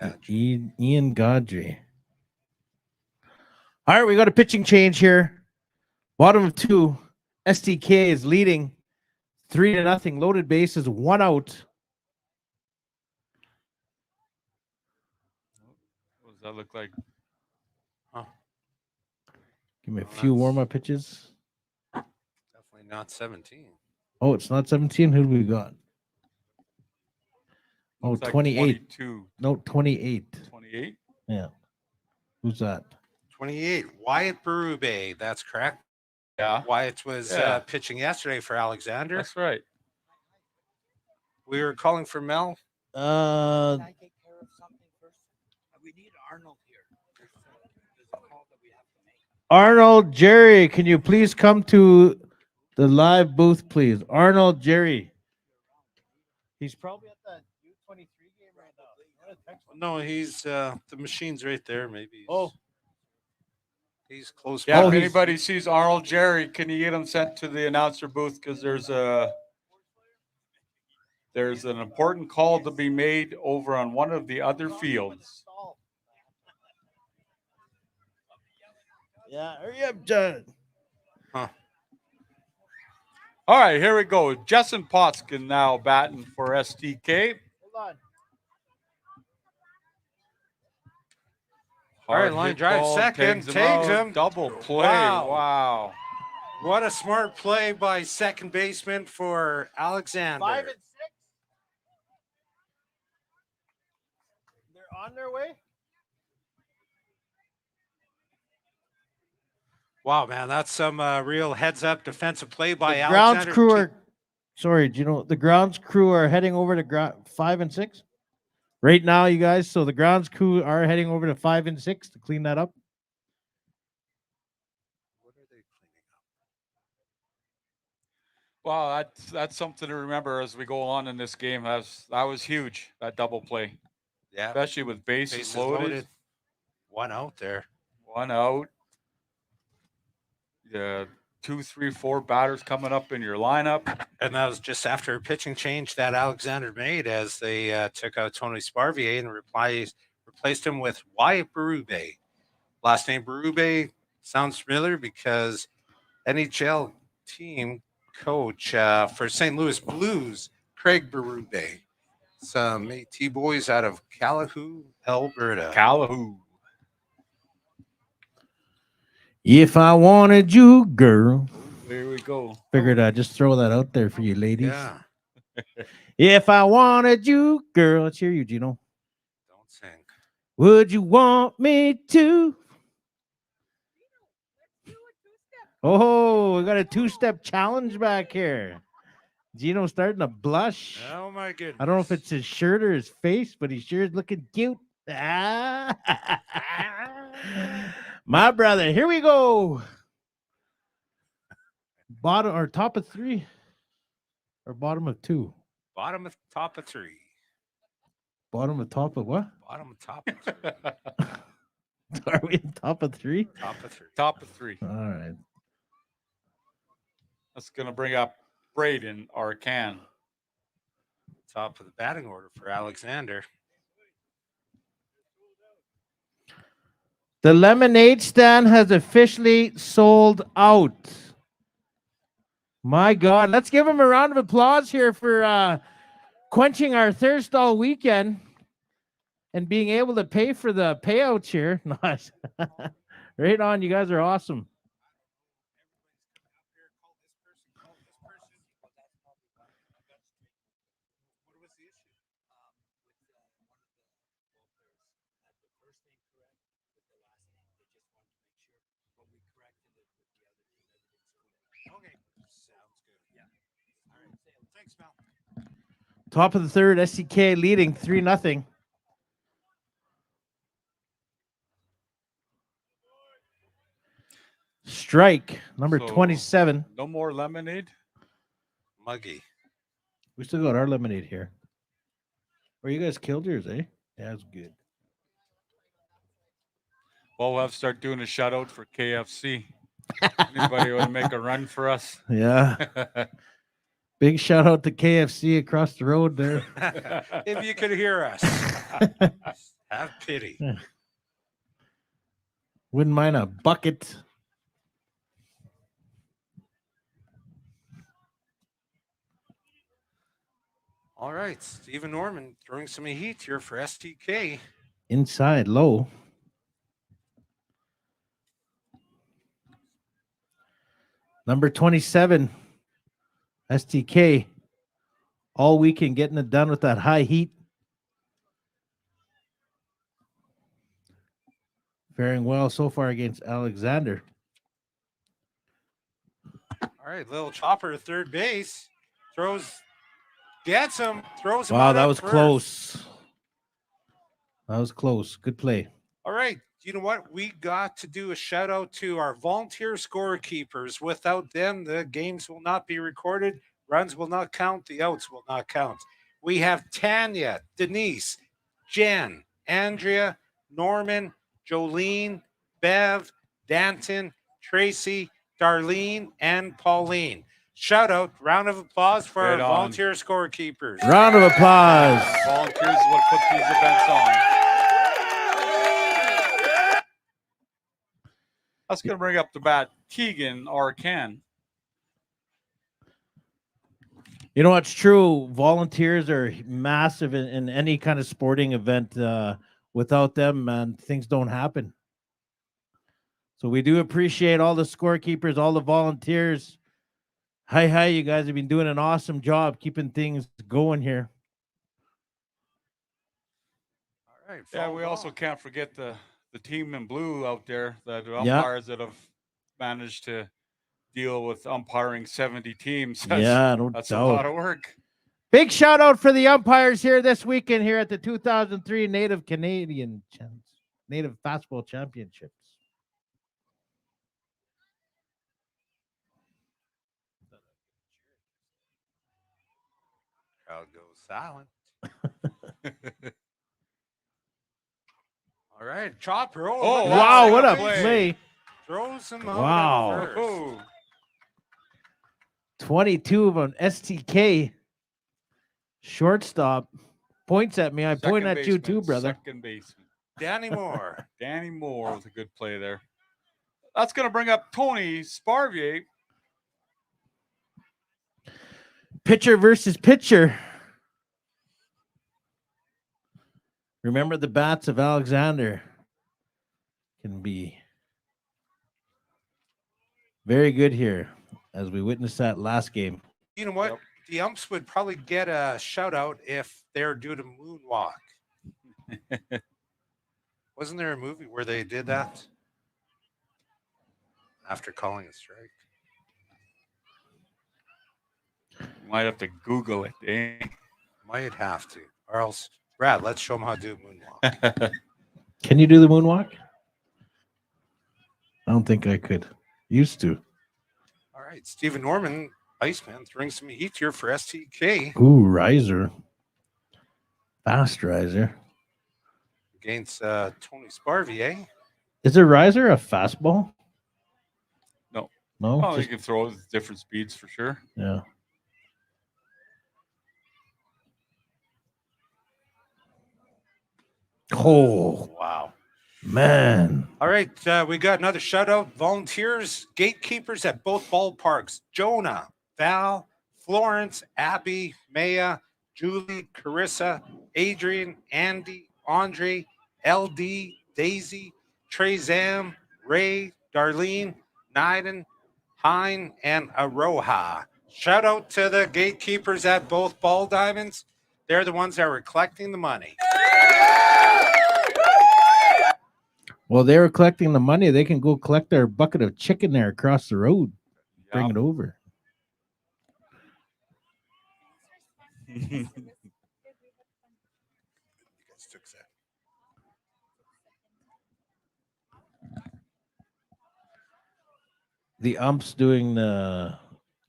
Gadry. Ian Godry. All right, we got a pitching change here. Bottom of 2. STK is leading 3-0. Loaded bases, 1 out. What does that look like? Give me a few warm-up pitches. Definitely not 17. Oh, it's not 17. Who do we got? Oh, Looks like 28. 22. No, 28. 28? Yeah. Who's that? 28. Wyatt Berube. That's correct. Yeah. Wyatt was Yeah. pitching yesterday for Alexander. That's right. We were calling for Mel. Can I take care of something first? We need Arnold here. There's a call that we have to make. Arnold, Jerry, can you please come to the live booth, please? Arnold, Jerry. He's probably at that U23 game right now. No, he's the machine's right there. Maybe. Oh. He's close. Yeah, by. if anybody sees Arnold Jerry, can you get him sent to the announcer booth? Because there's an important call to be made over on one of the other fields. Yeah, hurry up, John. All right, here we go. Jessen Potskin now batting for STK. Hold on. All right, Hard line hit drive, ball, second, tags out, him. Double play. Wow. Wow. What a smart play by second baseman for Alexander. 5 and 6. They're on their way. Wow, man, that's some real heads-up defensive play by The Alexander. grounds crew are. Sorry, do you know the grounds crew are heading over to 5 and 6 right now, you guys? So the grounds crew are heading over to 5 and 6 to clean that up. What are they cleaning up? Wow, that's something to remember as we go on in this game. That was huge, that double play. Yeah, Especially with bases loaded. 1 out there. 1 out. Yeah, 2, 3, 4 batters coming up in your lineup. And that was just after a pitching change that Alexander made as they took out Tony Sparvier and replaced him with Wyatt Berube. Last name Berube sounds familiar because NHL team coach for St. Louis Blues, Craig Berube. Some AT boys out of Calahoo, Alberta. Calahoo. If I wanted you, girl. There we go. Figured I'd just throw that out there for you ladies. Yeah, If I wanted you, girl. Let's hear you, Gino. don't sing. Would you want me to? Oh, we got a 2-step challenge back here. Gino's starting to blush. Oh my goodness. I don't know if it's his shirt or his face, but he sure is looking cute. Ah. My brother, here we go. Bottom or top of 3 or bottom of 2? Bottom of top of 3. Bottom of top of what? Bottom of top of 3. Are we in top of 3? Top of 3. Top of 3. All right. That's going to bring up Braden Arcan. Top of the batting order for Alexander. The lemonade stand has officially sold out. My God. Let's give him a round of applause here for quenching our thirst all weekend and being able to pay for the payouts here. Nice. Right on. You guys are awesome. Okay. Sounds good. Yeah. All right. Thanks, Mel. Top of the third, STK leading 3-0. Strike number So, 27. No more lemonade. Muggy. We still got our lemonade here. Or you guys killed yours, eh? Yeah, that's good. Well, we'll have to start doing a shout out for KFC. Anybody want to make a run for us? Yeah. Big shout out to KFC across the road there. If you could hear us, have pity. Wouldn't mind a bucket. All right. Stephen Norman throwing some heat here for STK. Inside low. Number 27, STK. All weekend getting it done with that high heat. Faring well so far against Alexander. All right. Little chopper to third base. Gets him. Throws him Wow, out that at was first. close. That was close. Good play. All right. You know what? We got to do a shout out to our volunteer scorekeepers. Without them, the games will not be recorded. Runs will not count. The outs will not count. We have Tanya, Denise, Jen, Andrea, Norman, Jolene, Bev, Danton, Tracy, Darlene, and Pauline. Shout out, round of applause for Right our on. volunteer scorekeepers. Round of applause. Volunteers is what put these events on. That's going to bring up the bat Keegan Arcan. You know what's true? Volunteers are massive in any kind of sporting event. Without them, man, things don't happen. So we do appreciate all the scorekeepers, all the volunteers. Hi, you guys have been doing an awesome job keeping things going here. All right. Yeah, fall we also ball. can't forget the team in blue out there, the Yeah. umpires that have managed to deal with umpiring 70 teams. Yeah, no That's a lot doubt. of work. Big shout out for the umpires here this weekend here at the 2003 Native Fastball Championships. Crowd goes silent. All right, chopper. Oh, look at Wow, that what a play. play. Throws him out. Wow. At first. Oh, 22 of an STK shortstop points at me. I point second at you too, baseman, brother. Second baseman. Danny Moore. Danny Moore with a good play there. That's going to bring up Tony Sparvier. Pitcher versus pitcher. Remember, the bats of Alexander can be very good here, as we witnessed that last game. You know what? Yep. The umps would probably get a shout out if they're due to moonwalk. Wasn't there a movie where they did that? After calling a strike. Might have to Google it. Eh? Might have to. Or else, Brad, let's show them how to do moonwalk. Can you do the moonwalk? I don't think I could. Used to. All right, Stephen Norman, Iceman, throwing some heat here for STK Ooh, riser. Fast riser. against Tony Sparvier. Is a riser a fastball? No. No? Oh, you Just- can throw with different speeds for sure. yeah. Oh, Wow. man. All right, we got another shout out. Volunteers, gatekeepers at both ballparks. Jonah, Val, Florence, Abby, Maya, Julie, Carissa, Adrian, Andy, Andre, LD, Daisy, Trezam, Ray, Darlene, Niden, Hein, and Aroha. Shout out to the gatekeepers at both ball diamonds. They're the ones that were collecting the money. Well, they were collecting the money. They can go collect their bucket of chicken there across the road. bring Yep. it over. The umps doing the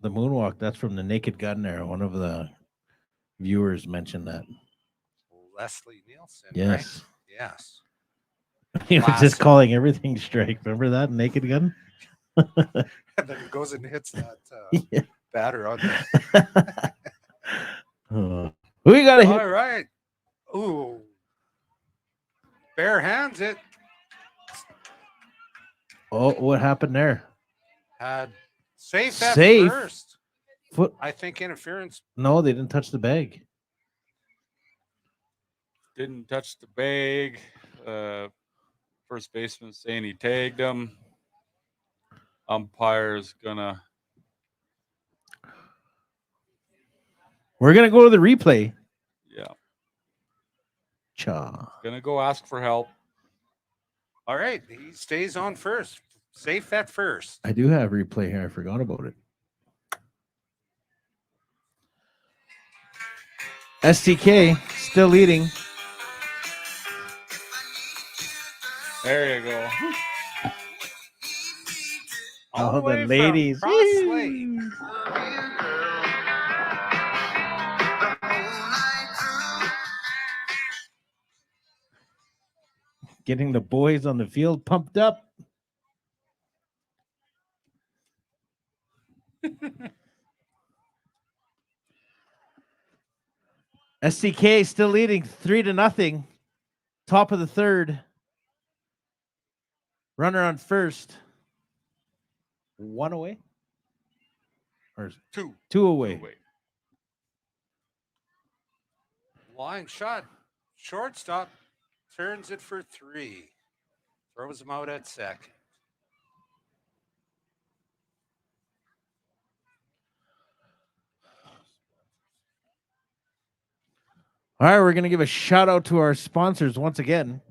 moonwalk. That's from the Naked Gun era. One of the viewers mentioned that. Leslie Nielsen. Yes. Right? Yes. He was just Classic. calling everything strike. Remember that Naked Gun? And then he goes and hits that Yeah. batter on the. Who you got to hit? All right. Ooh. Bare hands it. Oh, what happened there? Had safe at Safe. first. Foot. I think interference. No, they didn't touch the bag. Didn't touch the bag. First baseman saying he tagged him. Umpire's gonna. We're gonna go to the replay. Yeah. Cha. Gonna go ask for help. All right. He stays on first. Safe at first. I do have replay here. I forgot about it. STK still leading. There you go. All Oh, way the from ladies. Cross Lake. Getting the boys on the field pumped up. STK still leading 3-0. Top of the third. Runner on first. One away? Or two away. Line shot. Shortstop turns it for 3. Throws him out at second. All right, we're going to give a shout out to our sponsors once again.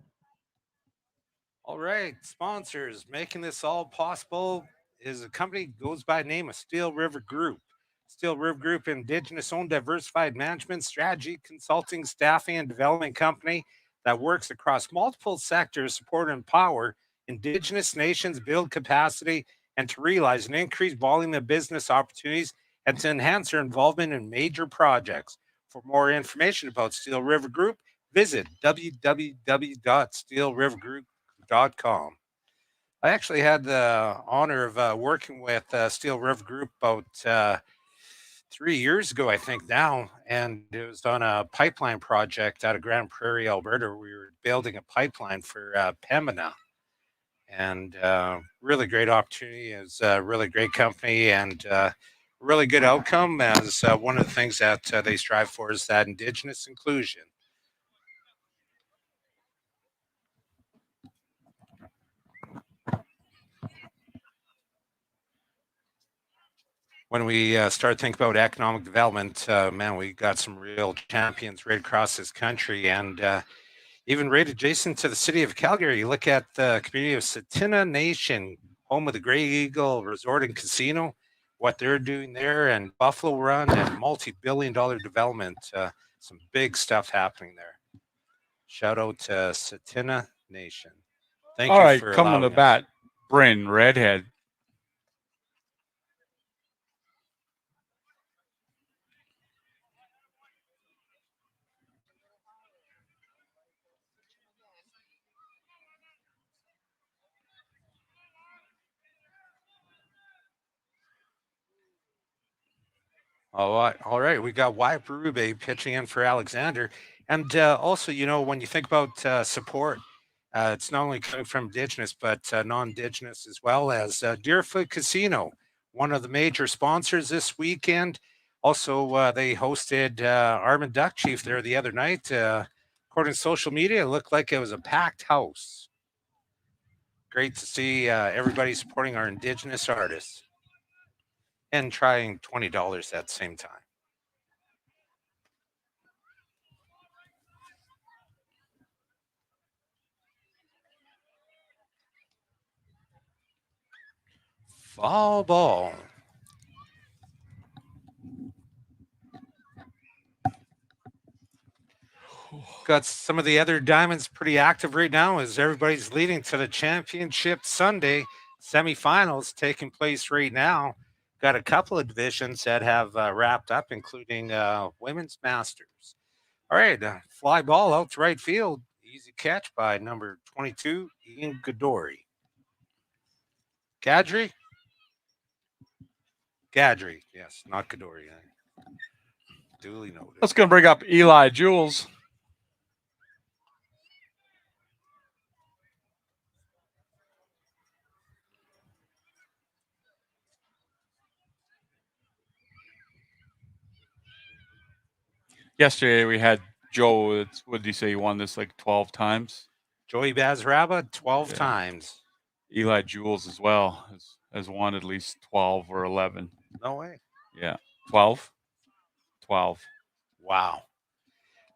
All right, sponsors making this all possible is a company goes by the name of Steel River Group. Steel River Group, Indigenous-owned diversified management, strategy, consulting, staffing, and development company that works across multiple sectors, support and empower Indigenous nations, build capacity, and to realize an increased volume of business opportunities and to enhance their involvement in major projects. For more information about Steel River Group, visit www.steelrivergroup.com. I actually had the honor of working with Steel River Group about 3 years ago, I think now, and it was on a pipeline project out of Grand Prairie, Alberta. We were building a pipeline for Pembina, and really great opportunity. It's a really great company and really good outcome. As one of the things that they strive for is that Indigenous inclusion. When we start thinking about economic development, man, we got some real champions right across this country, and even right adjacent to the city of Calgary. You look at the community of Tsuut'ina Nation, home of the Grey Eagle Resort and Casino, what they're doing there, and Buffalo Run, and multi-billion-dollar development. Some big stuff happening there. Shout out to Tsuut'ina Nation. Thank All you right, for coming to allowing us. bat, Bryn Redhead. All right. We got Wyatt Berube pitching in for Alexander. And also, you know, when you think about support, it's not only coming from Indigenous, but non-Indigenous as well, as Deerfoot Casino, one of the major sponsors this weekend. Also, they hosted Armin Duck Chief there the other night. According to social media, it looked like it was a packed house. Great to see everybody supporting our Indigenous artists and trying $20 at the same time. Foul ball. Got some of the other diamonds pretty active right now as everybody's leading to the championship Sunday semifinals taking place right now. Got a couple of divisions that have wrapped up, including women's masters. All right, fly ball out to right field. Easy catch by number 22, Ian Gadori. Gadri? Gadri, yes, not Gadori. Duly noted. That's going to bring up Eli Jules. Yesterday we had Joe. What did he say? He won this like 12 times. Joey Bazraba, 12 Yeah. times. Eli Jules as well has won at least 12 or 11. No way. Yeah, 12. 12. Wow.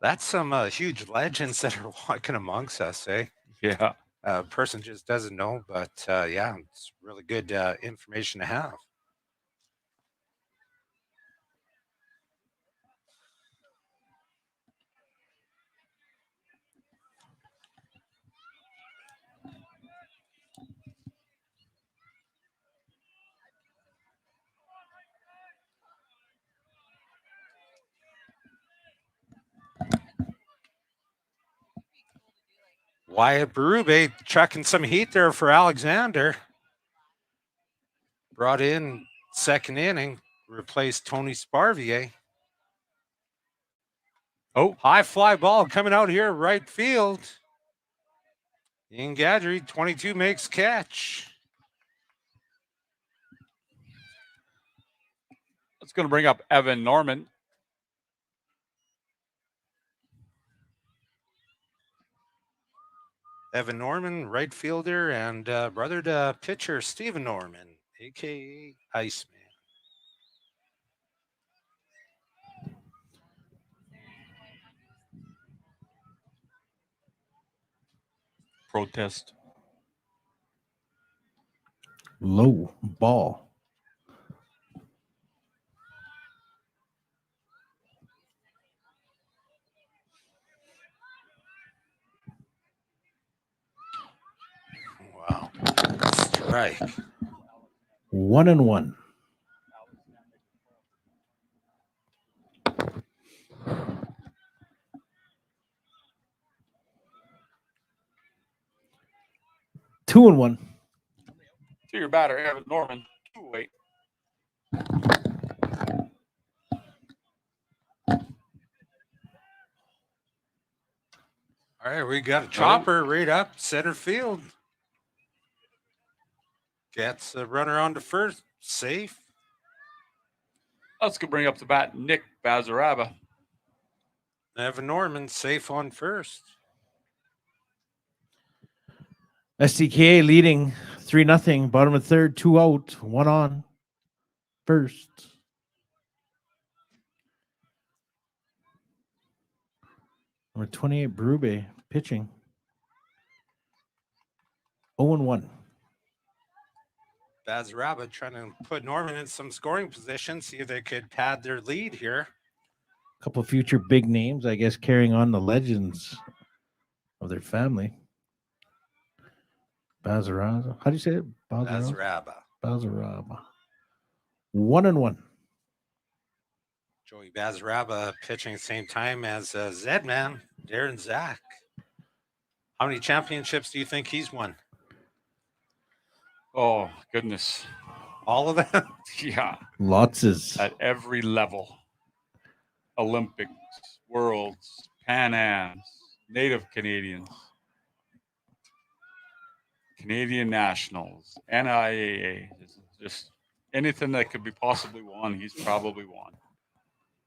That's some huge legends that are walking amongst us, eh? Yeah. Person just doesn't know, but yeah, it's really good information to have. Wyatt Berube chucking some heat there for Alexander. Brought in second inning, replaced Tony Sparvier. Oh, high fly ball coming out here, right field. Ian Gadry, 22, makes catch. That's going to bring up Evan Norman. Evan Norman, right fielder, and brother to pitcher Stephen Norman, a.k.a. Iceman. Protest. Low ball. Wow. Strike. 1-1. Two and one. To your batter, Evan Norman. 2-8. All right, we got a chopper right up center field. Gets the runner on to first. Safe. Let's go bring up the bat, Nick Bazaraba. Evan Norman safe on first. STK leading 3-0. Bottom of third, 2 out, 1 on. First. Number 28, Berube pitching. 0-1. Bazaraba trying to put Norman in some scoring position, see if they could pad their lead here. A couple of future big names, I guess, carrying on the legends of their family. Bazaraba. How do you say it? Bazaraba. Bazaraba. 1-1. Joey Bazaraba pitching at the same time as Zedman, Darren Zach. How many championships do you think he's won? Oh, goodness. All of them? Yeah. Lots is. At every level. Olympics, Worlds, Pan Ams, Native Canadians, Canadian Nationals, NIAA. Just anything that could be possibly won, he's probably won.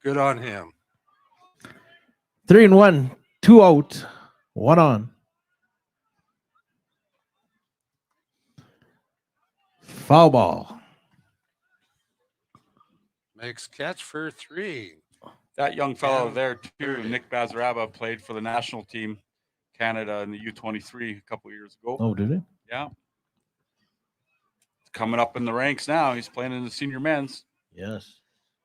Good on him. 3-1, 2 out, 1 on. Foul ball. Makes catch for 3. That young fellow there, too, Nick Bazaraba, played for the national team, Canada, in the U23 a couple of years ago. Oh, did he? Yeah. Coming up in the ranks now. He's playing in the senior men's. Yes.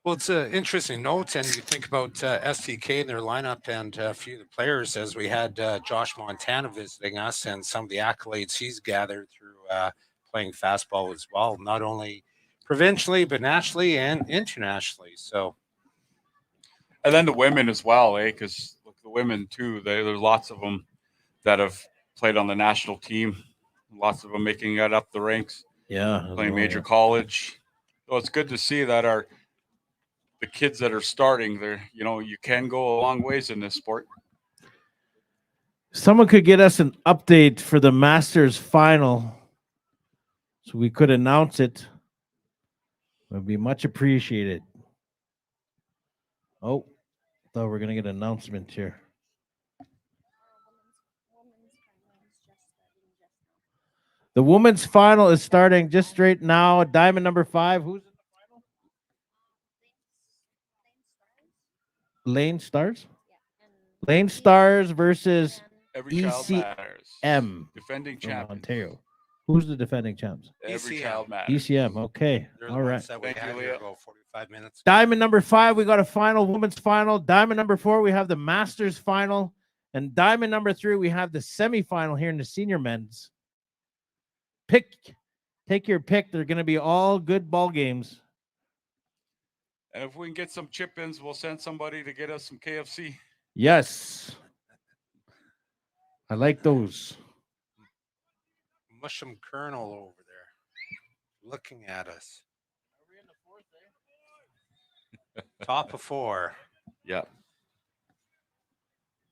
Well, it's an interesting note, and you think about STK and their lineup and a few of the players as we had Josh Montana visiting us and some of the accolades he's gathered through playing fastball as well, not only provincially, but nationally and internationally. So, And then the women as well, because the women too, there's lots of them that have played on the national team. Lots of them making it up the ranks, Yeah. playing major college. So it's good to see that the kids that are starting there, you can go a long ways in this sport. Someone could get us an update for the Masters final so we could announce it. It would be much appreciated. Oh, thought we were going to get an announcement here. The women's final is starting just right now. Diamond number 5. Who's in the final? Lane Stars? Lane Stars versus Every child matters. ECM Defending from champions. Ontario. Who's the defending champs? Every ECM. child matters. ECM. Okay. they're the All right. ones that we Thank you, had here Leo. about 45 minutes. Diamond number 5, we got a final, women's final. Diamond number 4, we have the Masters final. And diamond number 3, we have the semifinal here in the senior men's. Take your pick. They're going to be all good ball games. And if we can get some chip-ins, we'll send somebody to get us some KFC. Yes. I like those. Mushroom Colonel over there looking at us. Top of 4. Yeah.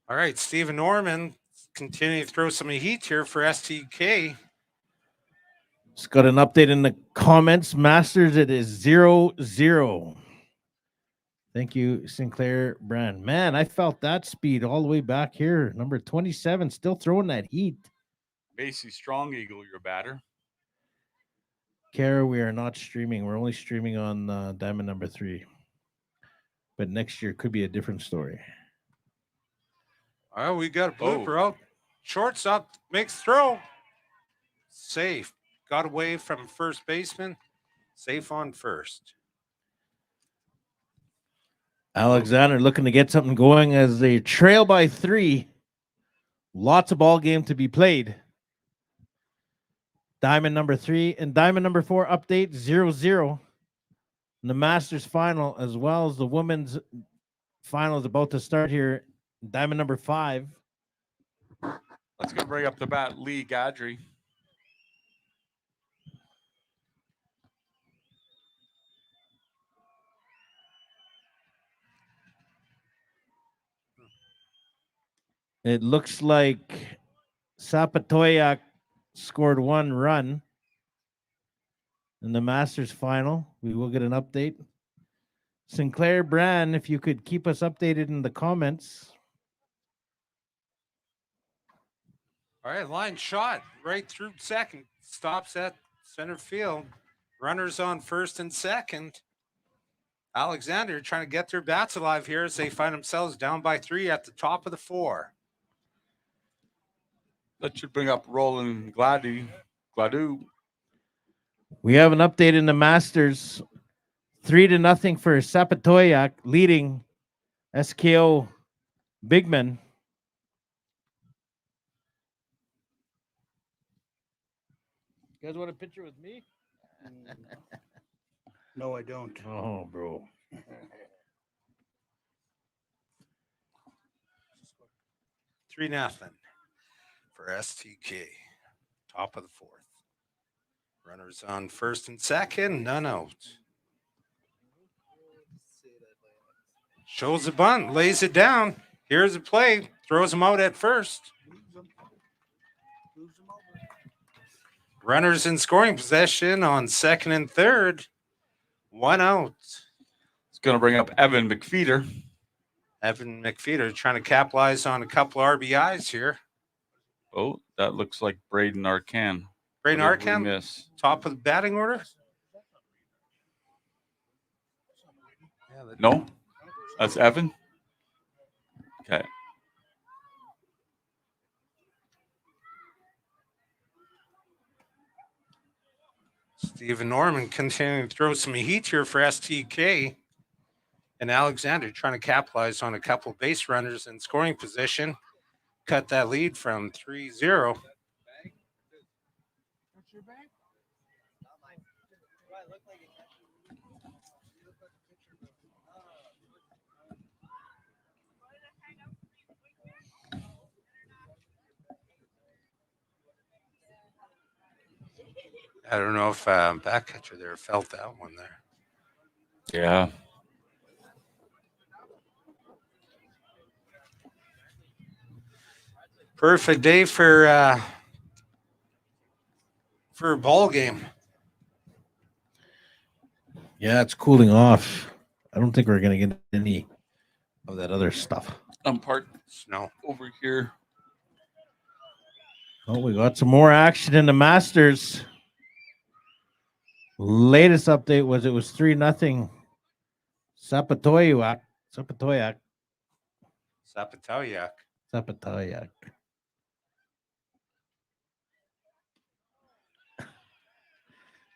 All right, Stephen Norman continuing to throw some heat here for STK. Just got an update in the comments. Masters, it is 0-0. Thank you, Sinclair Brand. Man, I felt that speed all the way back here. Number 27, still throwing that heat. Macy Strong Eagle, your batter. Kara, we are not streaming. We're only streaming on diamond number 3. But next year could be a different story. Oh, we got a blooper out. Shortstop makes throw. Safe. Got away from first baseman. Safe on first. Alexander looking to get something going as they trail by 3. Lots of ball game to be played. Diamond number 3 and diamond number 4 update 0-0. And the Masters final as well as the women's final is about to start here. Diamond number 5. Let's go bring up the bat, Lee Gadry. It looks like Sapatoyak scored 1 run in the Masters final. We will get an update. Sinclair Brand, if you could keep us updated in the comments. All right, line shot right through second. Stops at center field. Runners on first and second. Alexander trying to get their bats alive here as they find themselves down by 3 at the top of the 4. That should bring up Roland Gladu. We have an update in the Masters. 3-0 for Sapatoyak, leading SKO Bigman. You guys want a picture with me? No, I don't. Oh, bro. 3-0 for STK. Top of the 4th. Runners on first and second, none out. Shows a bunt, lays it down. Here's a play, throws him out at first. Runners in scoring possession on second and third. 1 out. It's going to bring up Evan McFeeder. Evan McFeeder trying to capitalize on a couple RBIs here. Oh, that looks like Braden Arcan. Braden What did we Arcan, miss? top of the batting order. No, that's Evan. Okay. Stephen Norman continuing to throw some heat here for STK. And Alexander trying to capitalize on a couple of base runners in scoring position, cut that lead from 3-0. I don't know if back catcher there felt that one there. Yeah. Perfect day for a ball game. Yeah, it's cooling off. I don't think we're gonna get any of that other stuff. I'm parked Snow. over here. Oh, we got some more action in the Masters. Latest update was it was 3-0. Sapatoyak. Sapatoyak.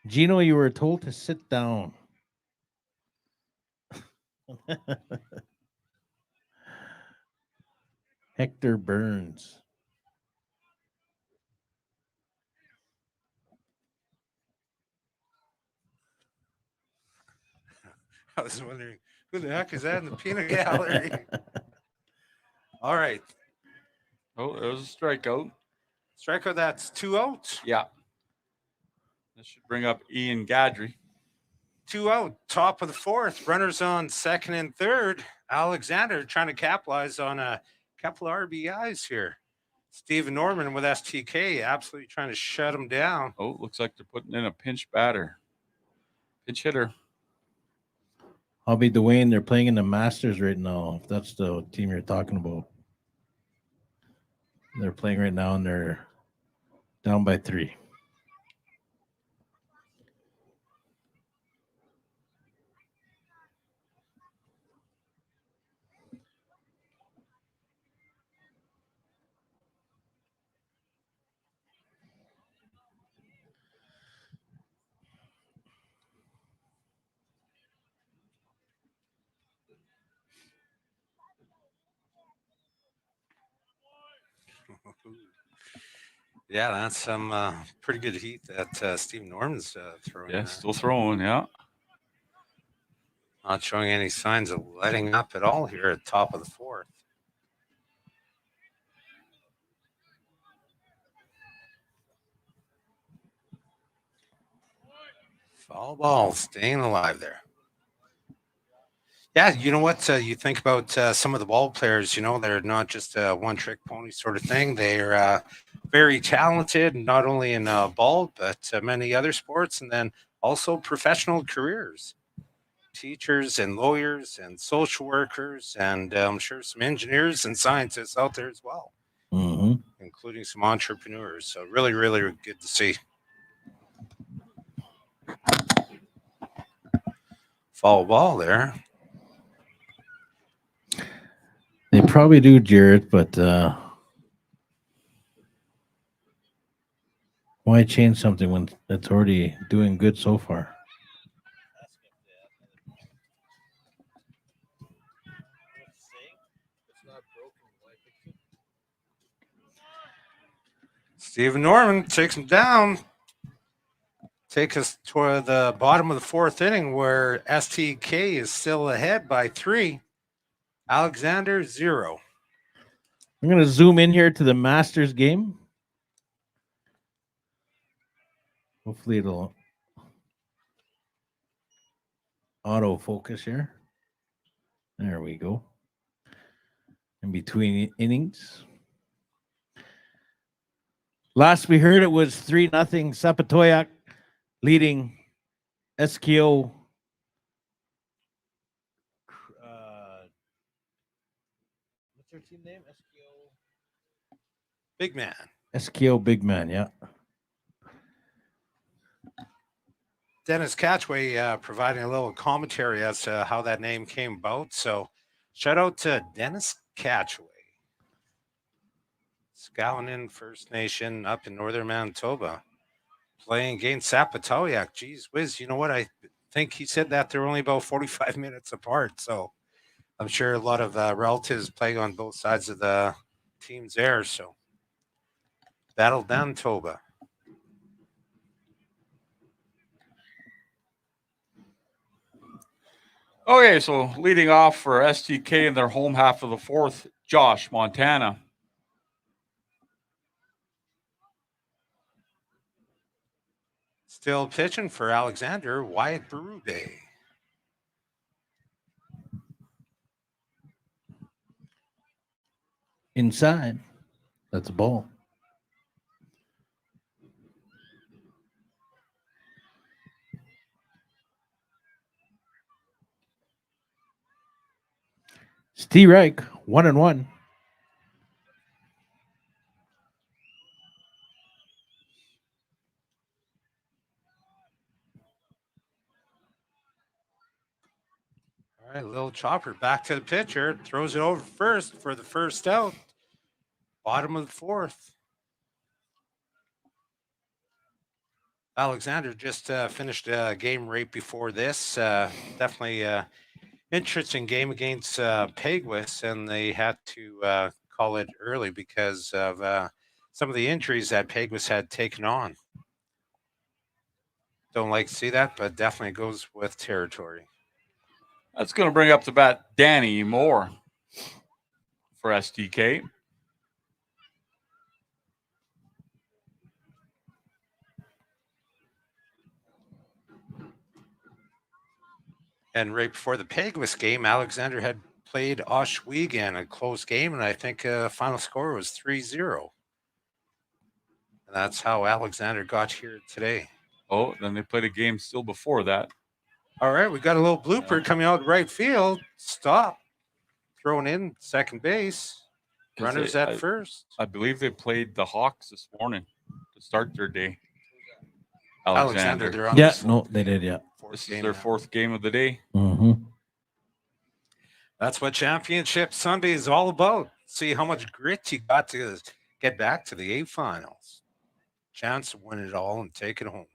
Gino, you were told to sit down. Hector Burns. I was wondering who the heck is that in the peanut gallery? All right. Oh, it was a strikeout. Strikeout, that's 2 outs. Yeah. This should bring up Ian Gadry. 2 out, top of the fourth. Runners on second and third. Alexander trying to capitalize on a couple of RBIs here. Steven Norman with STK absolutely trying to shut him down. Oh, looks like they're putting in a pinch batter. Pinch hitter. I'll be Dwayne. They're playing in the Masters right now. If that's the team you're talking about. They're playing right now and they're down by 3. Yeah, that's some pretty good heat that Steve Norman's throwing. Yeah, there. still throwing. Yeah. Not showing any signs of letting up at all here at top of the fourth. Foul ball staying alive there. Yeah, you know what? You think about some of the ball players, they're not just a one-trick pony sort of thing. They're very talented, not only in ball, but many other sports, and then also professional careers. Teachers and lawyers and social workers, and I'm sure some engineers and scientists out there as well, including some entrepreneurs. So really, really good to see. Foul ball there. They probably do, Jared, but why change something when it's already doing good so far? Steven Norman takes him down. Take us toward the bottom of the fourth inning where STK is still ahead by 3. Alexander 0. I'm going to zoom in here to the Masters game. Hopefully it'll auto focus here. There we go. In between innings. Last we heard it was 3-0 Sapatoyak leading SKO. What's their team name? SKO Big Man. SKO Big Man, yeah. Dennis Catchway providing a little commentary as to how that name came about. So shout out to Dennis Catchway. Scowlin First Nation up in northern Manitoba. Playing against Sapatoyak. Geez whiz, you know what? I think he said that they're only about 45 minutes apart. So I'm sure a lot of relatives playing on both sides of the teams there. So battle down Toba. Okay, so leading off for STK in their home half of the fourth, Josh, Montana. Still pitching for Alexander, Wyatt Berube. Inside. That's a ball. Steve Reich, 1-1. All right, little chopper back to the pitcher, throws it over first for the first out. Bottom of the fourth. Alexander just finished a game right before this. Definitely interesting game against Peguis, and they had to call it early because of some of the injuries that Peguis had taken on. Don't like to see that, but definitely goes with territory. That's going to bring up the bat Danny Moore for STK. And right before the Peguis game, Alexander had played Oswego, a close game, and I think final score was 3-0. And that's how Alexander got here today. Oh, then they played a game still before that. All right, we got a little blooper coming out right field. Stop. Thrown in second base. 'Cause Runners they- at first. I believe they played the Hawks this morning to start their day. Alexander, they're on Yeah, this no, they did, yeah. fourth This is game their now. fourth game of the day. Mm-hmm. That's what Championship Sunday is all about. See how much grit you got to get back to the A finals. Chance to win it all and take it home.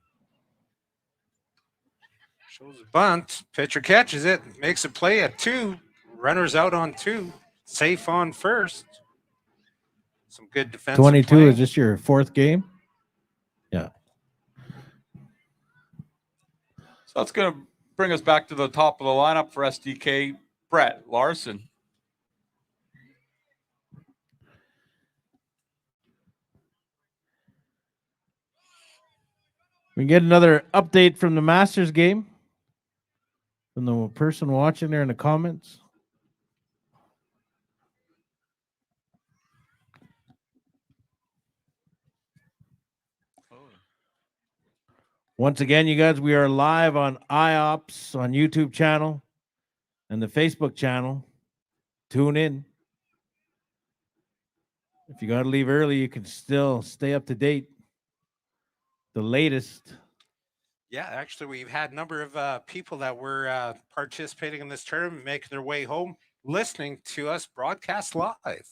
Shows a bunt. Pitcher catches it, makes a play at 2. Runners out on 2. Safe on first. Some good defensive 22, play. is this your fourth game? Yeah. So that's going to bring us back to the top of the lineup for STK. Brett Larson. We get another update from the Masters game from the person watching there in the comments. Once again, you guys, we are live on IOPS on YouTube channel and the Facebook channel. Tune in. If you got to leave early, you can still stay up to date. The latest. Yeah, actually, we've had a number of people that were participating in this tournament making their way home, listening to us broadcast live,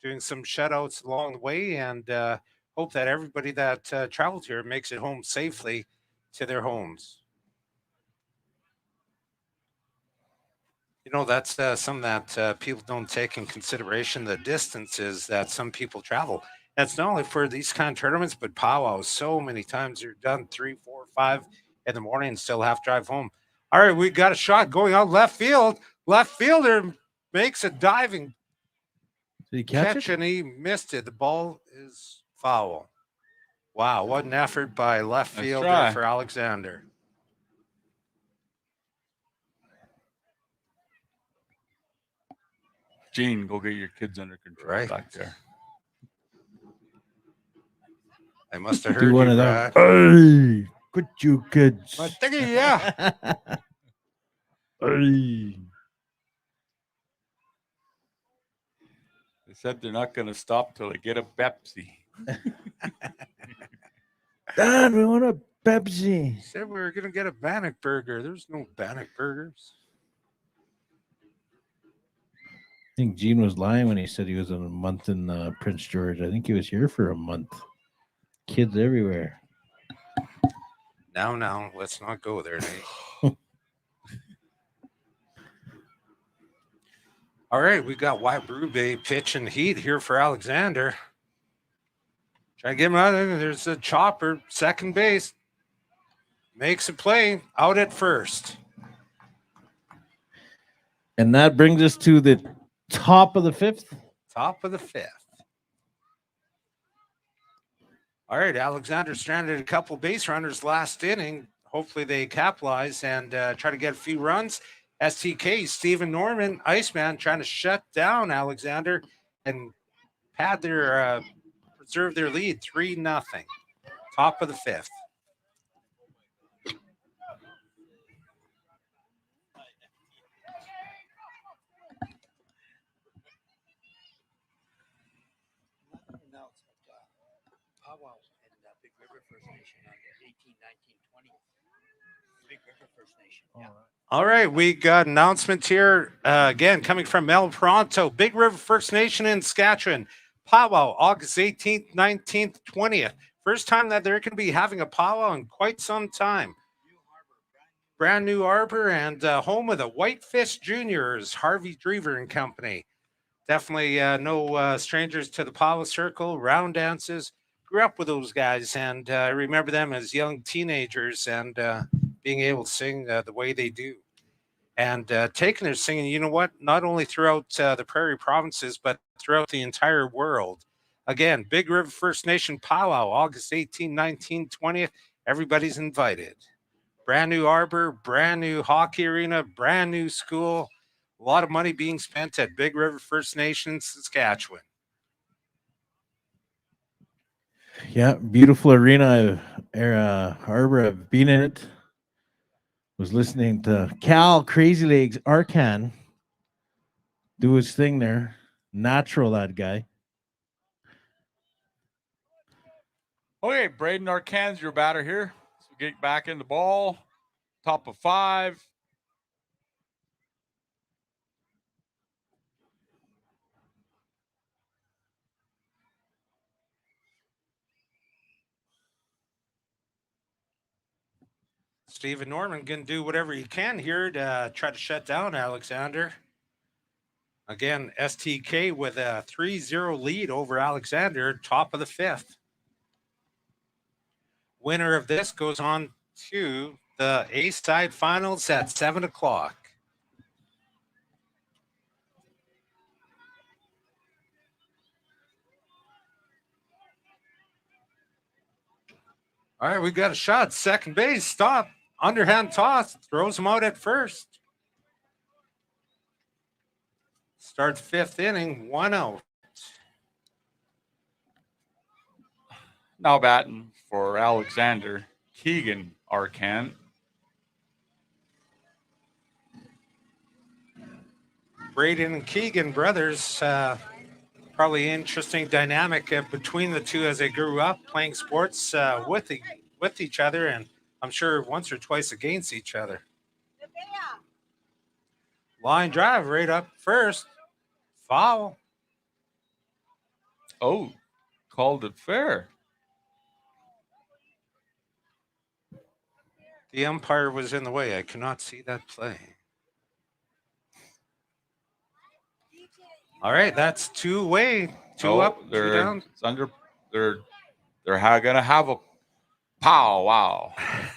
doing some shout outs along the way, and hope that everybody that traveled here makes it home safely to their homes. You know, that's something that people don't take in consideration, the distances that some people travel. That's not only for these kind of tournaments, but powwows. So many times you're done 3, 4, 5 in the morning and still have to drive home. All right, we got a shot going out left field. Left fielder makes a diving Did he catch catch it? and he missed it. The ball is foul. Wow, what an effort by left Nice fielder try. for Alexander. Gene, go get your kids under control Right. back there. I must have Do heard one you, of them. Brad. Hey, good you kids. I think, yeah. Hey. They said they're not going to stop till they get a Pepsi. Dad, we want a Pepsi. Said we were gonna get a Bannock burger. There's no Bannock burgers. I think Gene was lying when he said he was in a month in Prince George. I think he was here for a month. Kids everywhere. Now, let's not go there, Nate. All right, we got White Brube pitching heat here for Alexander. Try to get him out of there. There's a chopper, second base. Makes a play, out at first. And that brings us to the top of the fifth. Top of the fifth. All right, Alexander stranded a couple base runners last inning. Hopefully they capitalize and try to get a few runs. STK, Stephen Norman, Iceman, trying to shut down Alexander and pad their preserve their lead 3-0. Top of the fifth. Big River First Nation on 18, 19, 20. Big River First Nation. Yeah. All right, we got announcements here again coming from Mel Pronto, Big River First Nation in Saskatchewan. Powwow, August 18th, 19th, 20th. First time that they're going to be having a powwow in quite some time. Brand new arbor and home of the Whitefish Juniors, Harvey Drever and Company. Definitely no strangers to the powwow circle, round dances. Grew up with those guys, and I remember them as young teenagers and being able to sing the way they do. And taking their singing, you know what, not only throughout the prairie provinces, but throughout the entire world. Again, Big River First Nation Powwow, August 18, 19, 20th. Everybody's invited. Brand new arbor, brand new hockey arena, brand new school. A lot of money being spent at Big River First Nation, Saskatchewan. Yeah, beautiful arena, harbor. I've been in it. Was listening to Cal Crazy Legs Arcan do his thing there. Natural, that guy. Okay, Braden Arcan's your batter here. So get back in the ball. Top of 5. Stephen Norman going to do whatever he can here to try to shut down Alexander. Again, STK with a 3-0 lead over Alexander, top of the fifth. Winner of this goes on to the A-side finals at 7 o'clock. All right, we got a shot. Second base, stop. Underhand toss, throws him out at first. Starts fifth inning, 1 out. Now batting for Alexander, Keegan Arcan. Braden and Keegan brothers, probably interesting dynamic between the two as they grew up playing sports with each other, and I'm sure once or twice against each other. Line drive right up first. Foul. Oh, called it fair. The umpire was in the way. I cannot see that play. All right, that's two away. Two up, two they're down. It's under. They're gonna have a powwow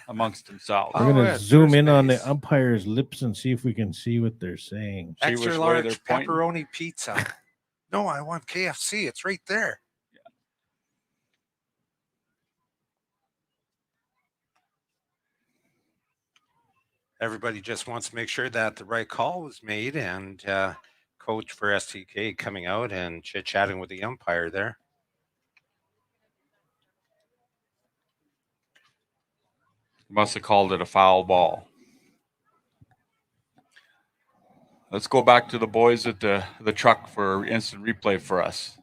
amongst themselves. We're gonna at zoom first in on the base. umpire's lips and see if we can see what they're saying. See Extra which way large they're pointing? pepperoni pizza. No, I want KFC. It's right there. Everybody just wants to make sure that the right call was made, and coach for STK coming out and chit-chatting with the umpire there. Must have called it a foul ball. Let's go back to the boys at the truck for instant replay for us.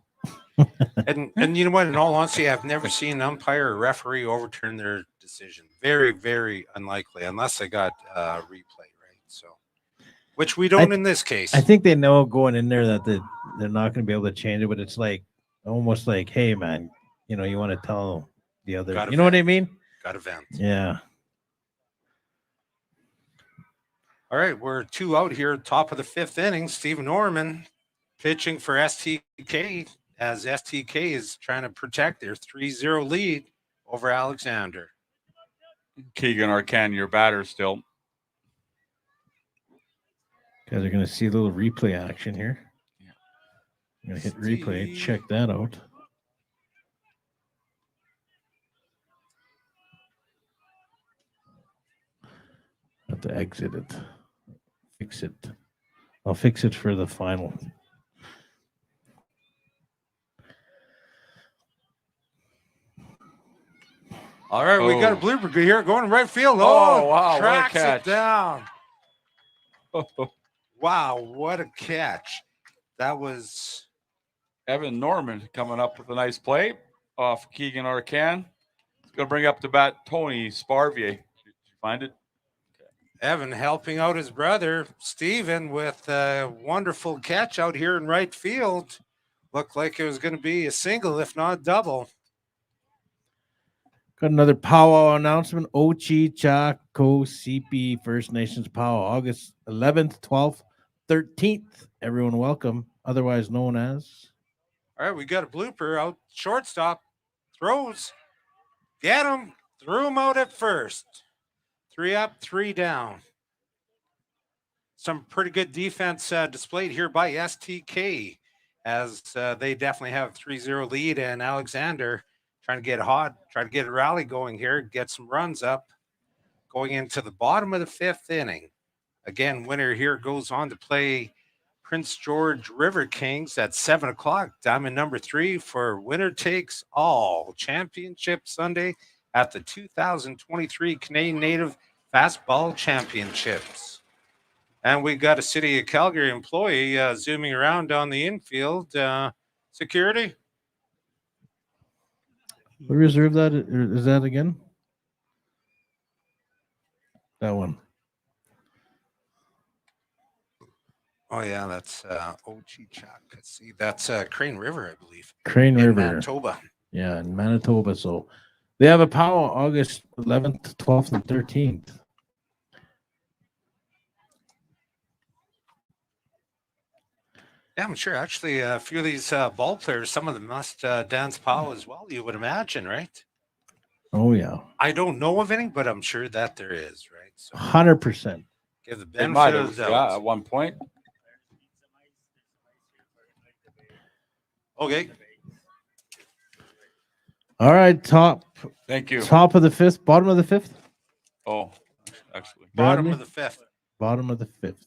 And you know what? In all honesty, I've never seen an umpire or referee overturn their decision. Very, very unlikely, unless they got replay, right? So, which we don't in this case. I think they know going in there that they're not going to be able to change it, but it's like almost like, hey, man, you know, you want to tell the other, Gotta you know what I vent. mean? Got to vent. Yeah. All right, we're 2 out here, top of the 5th inning. Stephen Norman pitching for STK as STK is trying to protect their 3-0 lead over Alexander. Keegan Arcan, your batter still. Guys are going to see a little replay action here. I'm going to hit replay. Steve. Check that out. Have to exit it. Fix it. I'll fix it for the final. All right, we got a Oh. blooper here going right field. Oh, wow, what a tracks catch. it down. Wow, what a catch. That was Evan Norman coming up with a nice play off Keegan Arcan. It's going to bring up to bat Tony Sparvier. Did you find it? Evan helping out his brother, Steven, with a wonderful catch out here in right field. Looked like it was going to be a single, if not double. Got another powwow announcement. Ochi Chaco CP First Nations powwow, August 11th, 12th, 13th. Everyone welcome, otherwise known as. All right, we got a blooper out shortstop. Throws. Get him. Threw him out at first. 3 up, 3 down. Some pretty good defense displayed here by STK as they definitely have a 3-0 lead, and Alexander trying to get hot, trying to get a rally going here, get some runs up going into the bottom of the 5th inning. Again, winner here goes on to play Prince George River Kings at 7 o'clock. Diamond number 3 for winner takes all championship Sunday at the 2023 Canadian Native Fastball Championships. And we got a City of Calgary employee zooming around on the infield. Security? We reserve that. Is that again? That one. Oh, yeah, that's Ochichak. Let's see, that's Crane River, I believe. Crane in River. Manitoba. Yeah, in Manitoba. So they have a powwow August 11th, 12th, and 13th. Yeah, I'm sure. Actually, a few of these ball players, some of them must dance pow as well, you would imagine, right? Oh, yeah. I don't know of any, but I'm sure that there is, right? So 100%. give the They might benefit of have, the yeah, doubt. at one point. Okay. All right, top Thank you. of the 5th, bottom of the 5th? Oh, actually. Bottom Bradley? of the 5th. Bottom of the 5th.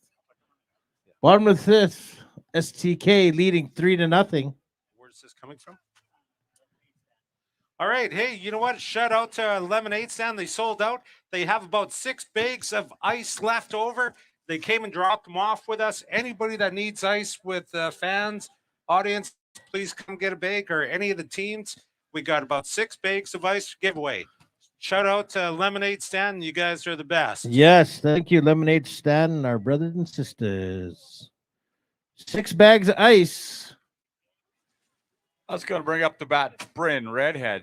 Bottom of the 5th. STK leading 3-0. Where's this coming from? All right. Hey, you know what? Shout out to Lemonade Stand. They sold out. They have about 6 bags of ice left over. They came and dropped them off with us. Anybody that needs ice with fans, audience, please come get a bag, or any of the teams. We got about 6 bags of ice to give away. Shout out to Lemonade Stand. You guys are the best. Yes, thank you, Lemonade Stand, and our brothers and sisters. 6 bags of ice. That's going to bring up the bat Bryn Redhead.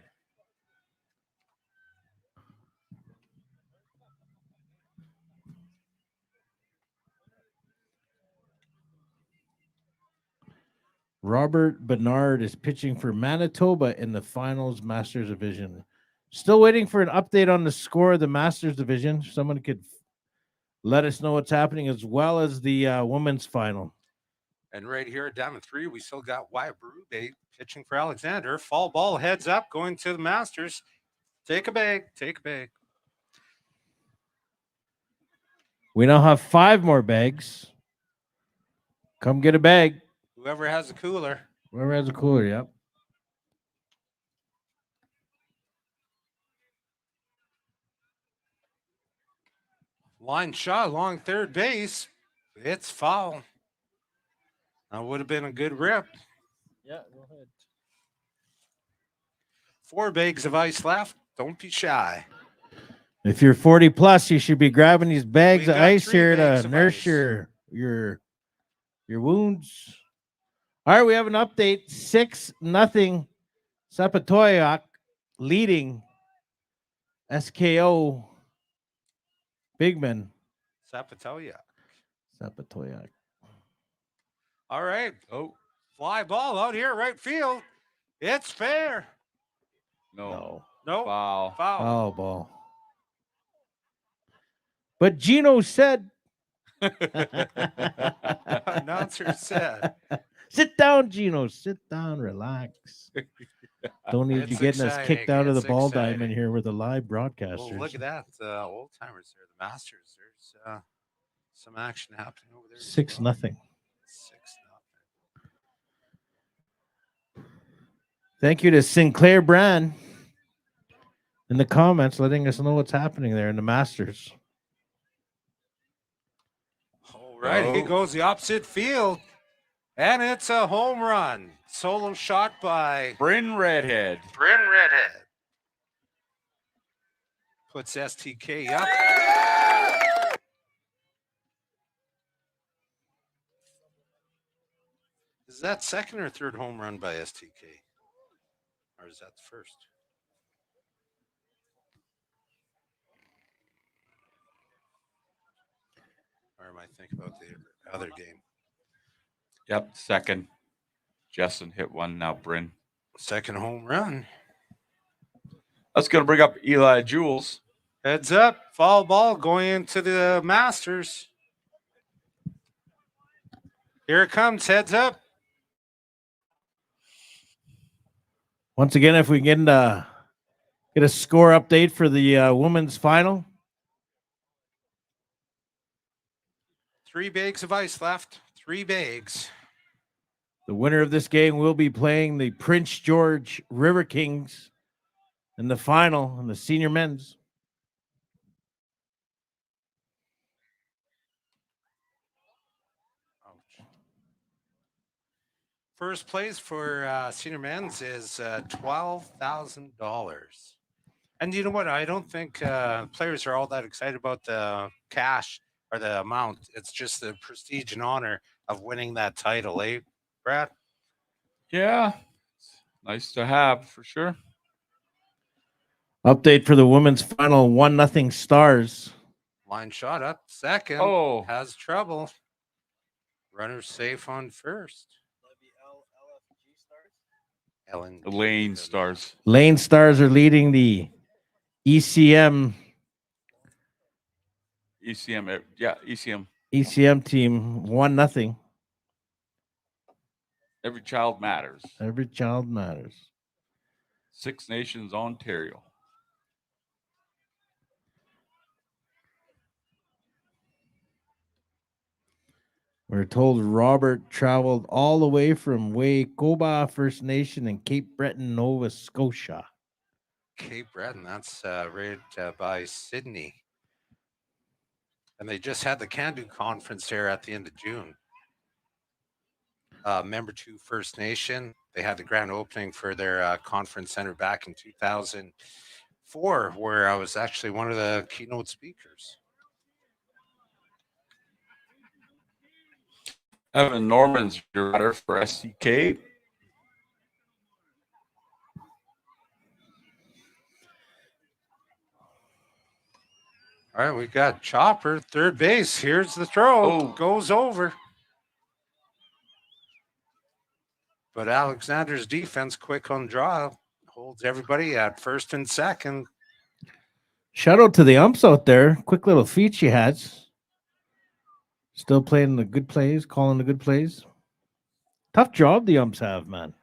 Robert Bernard is pitching for Manitoba in the finals Masters Division. Still waiting for an update on the score of the Masters Division. Someone could let us know what's happening, as well as the women's final. And right here at Diamond 3, we still got Wyatt Berube pitching for Alexander. Fall ball, heads up, going to the Masters. Take a bag. Take a bag. We now have 5 more bags. Come get a bag. Whoever has a cooler. Whoever has a cooler, yep. Line shot along third base. It's foul. That would have been a good rip. Yeah, go ahead. 4 bags of ice left. Don't be shy. If you're 40 plus, you should be grabbing these bags We of got ice 3 here bags to of nurse ice. your wounds. All right, we have an update. 6-0. Sapatoyak leading SKO Bigman. Sapatoya. Zapatoyak. All right. Oh, Fly ball out here, right field. It's fair. no. No. Foul. Foul. Foul ball. But Gino said, Announcer said. sit down, Gino. Sit down, relax. Don't need you It's getting us kicked out of the exciting, ball it's diamond exciting. here with a live broadcasters. Oh, look at that. Old timers there, the Masters. There's some action happening over there. as 6-0. well. 6-0. Thank you to Sinclair Brand in the comments letting us know what's happening there in the Masters. All right, he Oh. goes the opposite field. And it's a home run. Solo shot by Bryn Redhead. Bryn Redhead. Puts STK up. Is that second or third home run by STK? Or is that the first? Or am I thinking about the other game? Yep, second. Justin hit one. Now Bryn. Second home run. That's going to bring up Eli Jules. Heads up. Foul ball going into the Masters. Here it comes. Heads up. Once again, if we can get a score update for the women's final. 3 bags of ice left. 3 bags. The winner of this game will be playing the Prince George River Kings in the final in the senior men's. Ouch. First place for senior men's is $12,000. And you know what? I don't think players are all that excited about the cash or the amount. It's just the prestige and honor of winning that title, eh, Brad? Yeah. Nice to have for sure. Update for the women's final: 1-0 Stars. Line shot up. Second. Oh. Has trouble. Runner safe on first. Ellen. Lane Stars. Lane Stars are leading the ECM ECM. Yeah, ECM. team 1-0. Every child matters. Every child matters. Six Nations, Ontario. We're told Robert traveled all the way from Waikoba First Nation in Cape Breton, Nova Scotia. Cape Breton, that's right by Sydney. And they just had the Can-Do conference there at the end of June. Member 2 First Nation, they had the grand opening for their conference center back in 2004, where I was actually one of the keynote speakers. Evan Norman's your batter for STK. All right, we got Chopper, third base. Here's the throw. Oh. Goes over. But Alexander's defense, quick on draw, holds everybody at first and second. Shout out to the umps out there. Quick little feat she has. Still playing the good plays, calling the good plays. Tough job the umps have, man.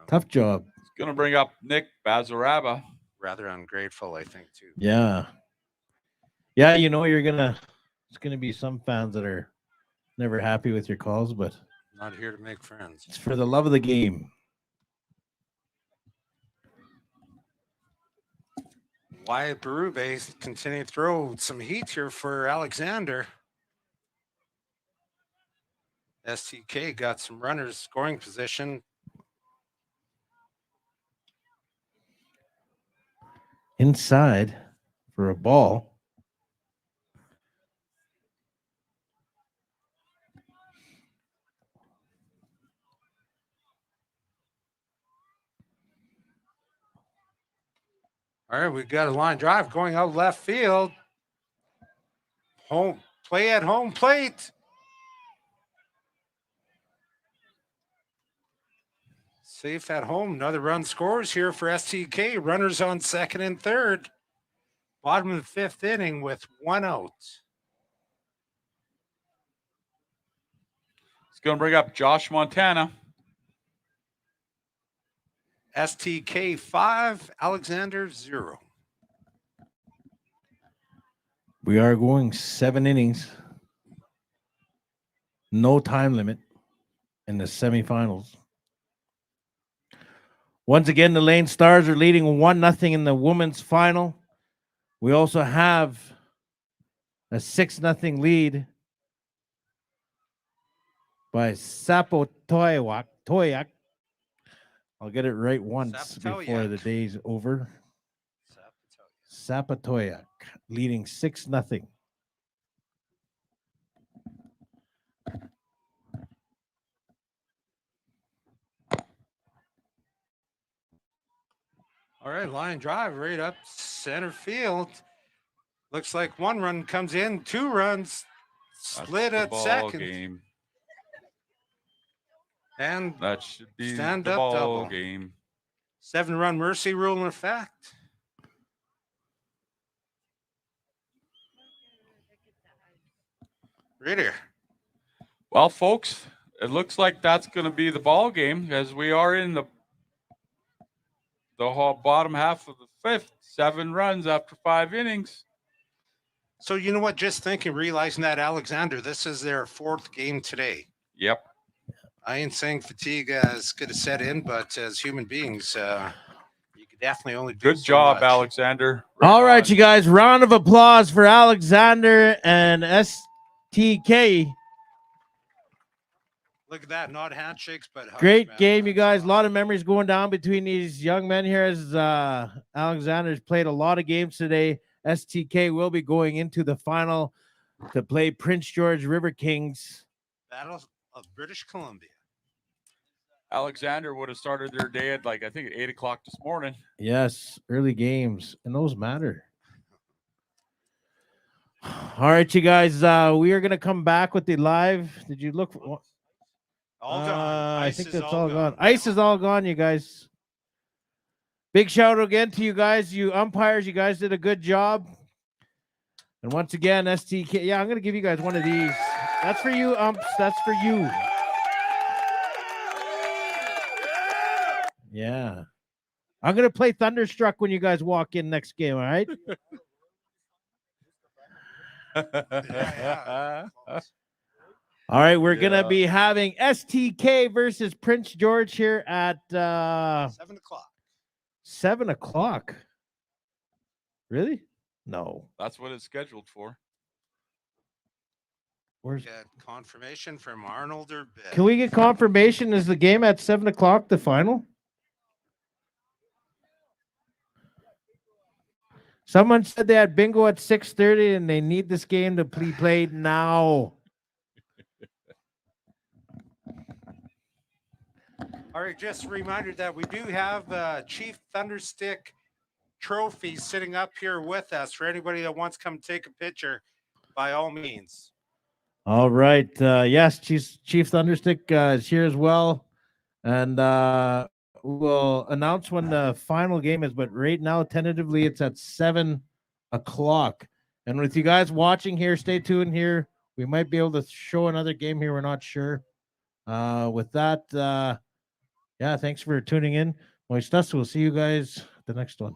Tough job. It's going to bring up Nick Bazaraba. Rather ungrateful, I think, too. Yeah. Yeah, you know it's gonna be some fans that are never happy with your calls, but Not here to make friends. it's for the love of the game. Wyatt Berube continue to throw some heat here for Alexander. STK got some runners scoring position. Inside for a ball. All right, we've got a line drive going out left field. Home play at home plate. Safe at home. Another run scores here for STK. Runners on second and third. Bottom of the fifth inning with 1 out. It's going to bring up Josh Montana. STK 5, Alexander 0. We are going 7 innings. No time limit in the semifinals. Once again, the Lane Stars are leading 1-0 in the women's final. We also have a 6-0 lead by Toyak. I'll get it right once before the day's over. Sapatoyak leading 6-0. All right, line drive right up center field. Looks like 1 run comes in, 2 runs split at second. Game. And That should be stand the up ball double. game. 7-run mercy rule in effect. Right here. Well, folks, it looks like that's going to be the ball game as we are in the whole bottom half of the fifth. 7 runs after 5 innings. So you know what? Just thinking, realizing that Alexander, this is their 4th game today. Yep. I ain't saying fatigue is going to set in, but as human beings, you could definitely only do Good so job, much. Alexander. All right, on. you guys. Round of applause for Alexander and STK. Look at that. Not handshakes, but hugs, Great man. game, you That's guys. A lot of awesome. memories going down between these young men here as Alexander's played a lot of games today. STK will be going into the final to play Prince George River Kings. Battle of British Columbia. Alexander would have started their day at I think at 8 o'clock this morning. Yes, early games, and those matter. All right, you guys. We are gonna come back with the live. Did you look for? All gone. I Ice think is that's all all gone. gone. Ice is all gone, you guys. Big shout out again to you guys, you umpires. You guys did a good job. And once again, STK. Yeah, I'm gonna give you guys one of these. That's for you, umps. That's for you. Yeah. I'm gonna play Thunderstruck when you guys walk in next game. All right. Yeah. All right, we're gonna Yeah. be having STK versus Prince George here at 7 o'clock. 7 o'clock. Really? No. That's what it's scheduled for. Where's? Get confirmation from Arnold or Bill. Can we get confirmation? Is the game at 7 o'clock the final? Someone said they had bingo at 6:30 and they need this game to be played now. All right, just a reminder that we do have Chief Thunderstick trophy sitting up here with us for anybody that wants to come take a picture, by all means. All right. Yes, Chief Thunderstick is here as well. And we'll announce when the final game is. But right now, tentatively, it's at 7 o'clock. And with you guys watching here, stay tuned here. We might be able to show another game here. We're not sure. With that, yeah, thanks for tuning in. We'll see you guys the next one.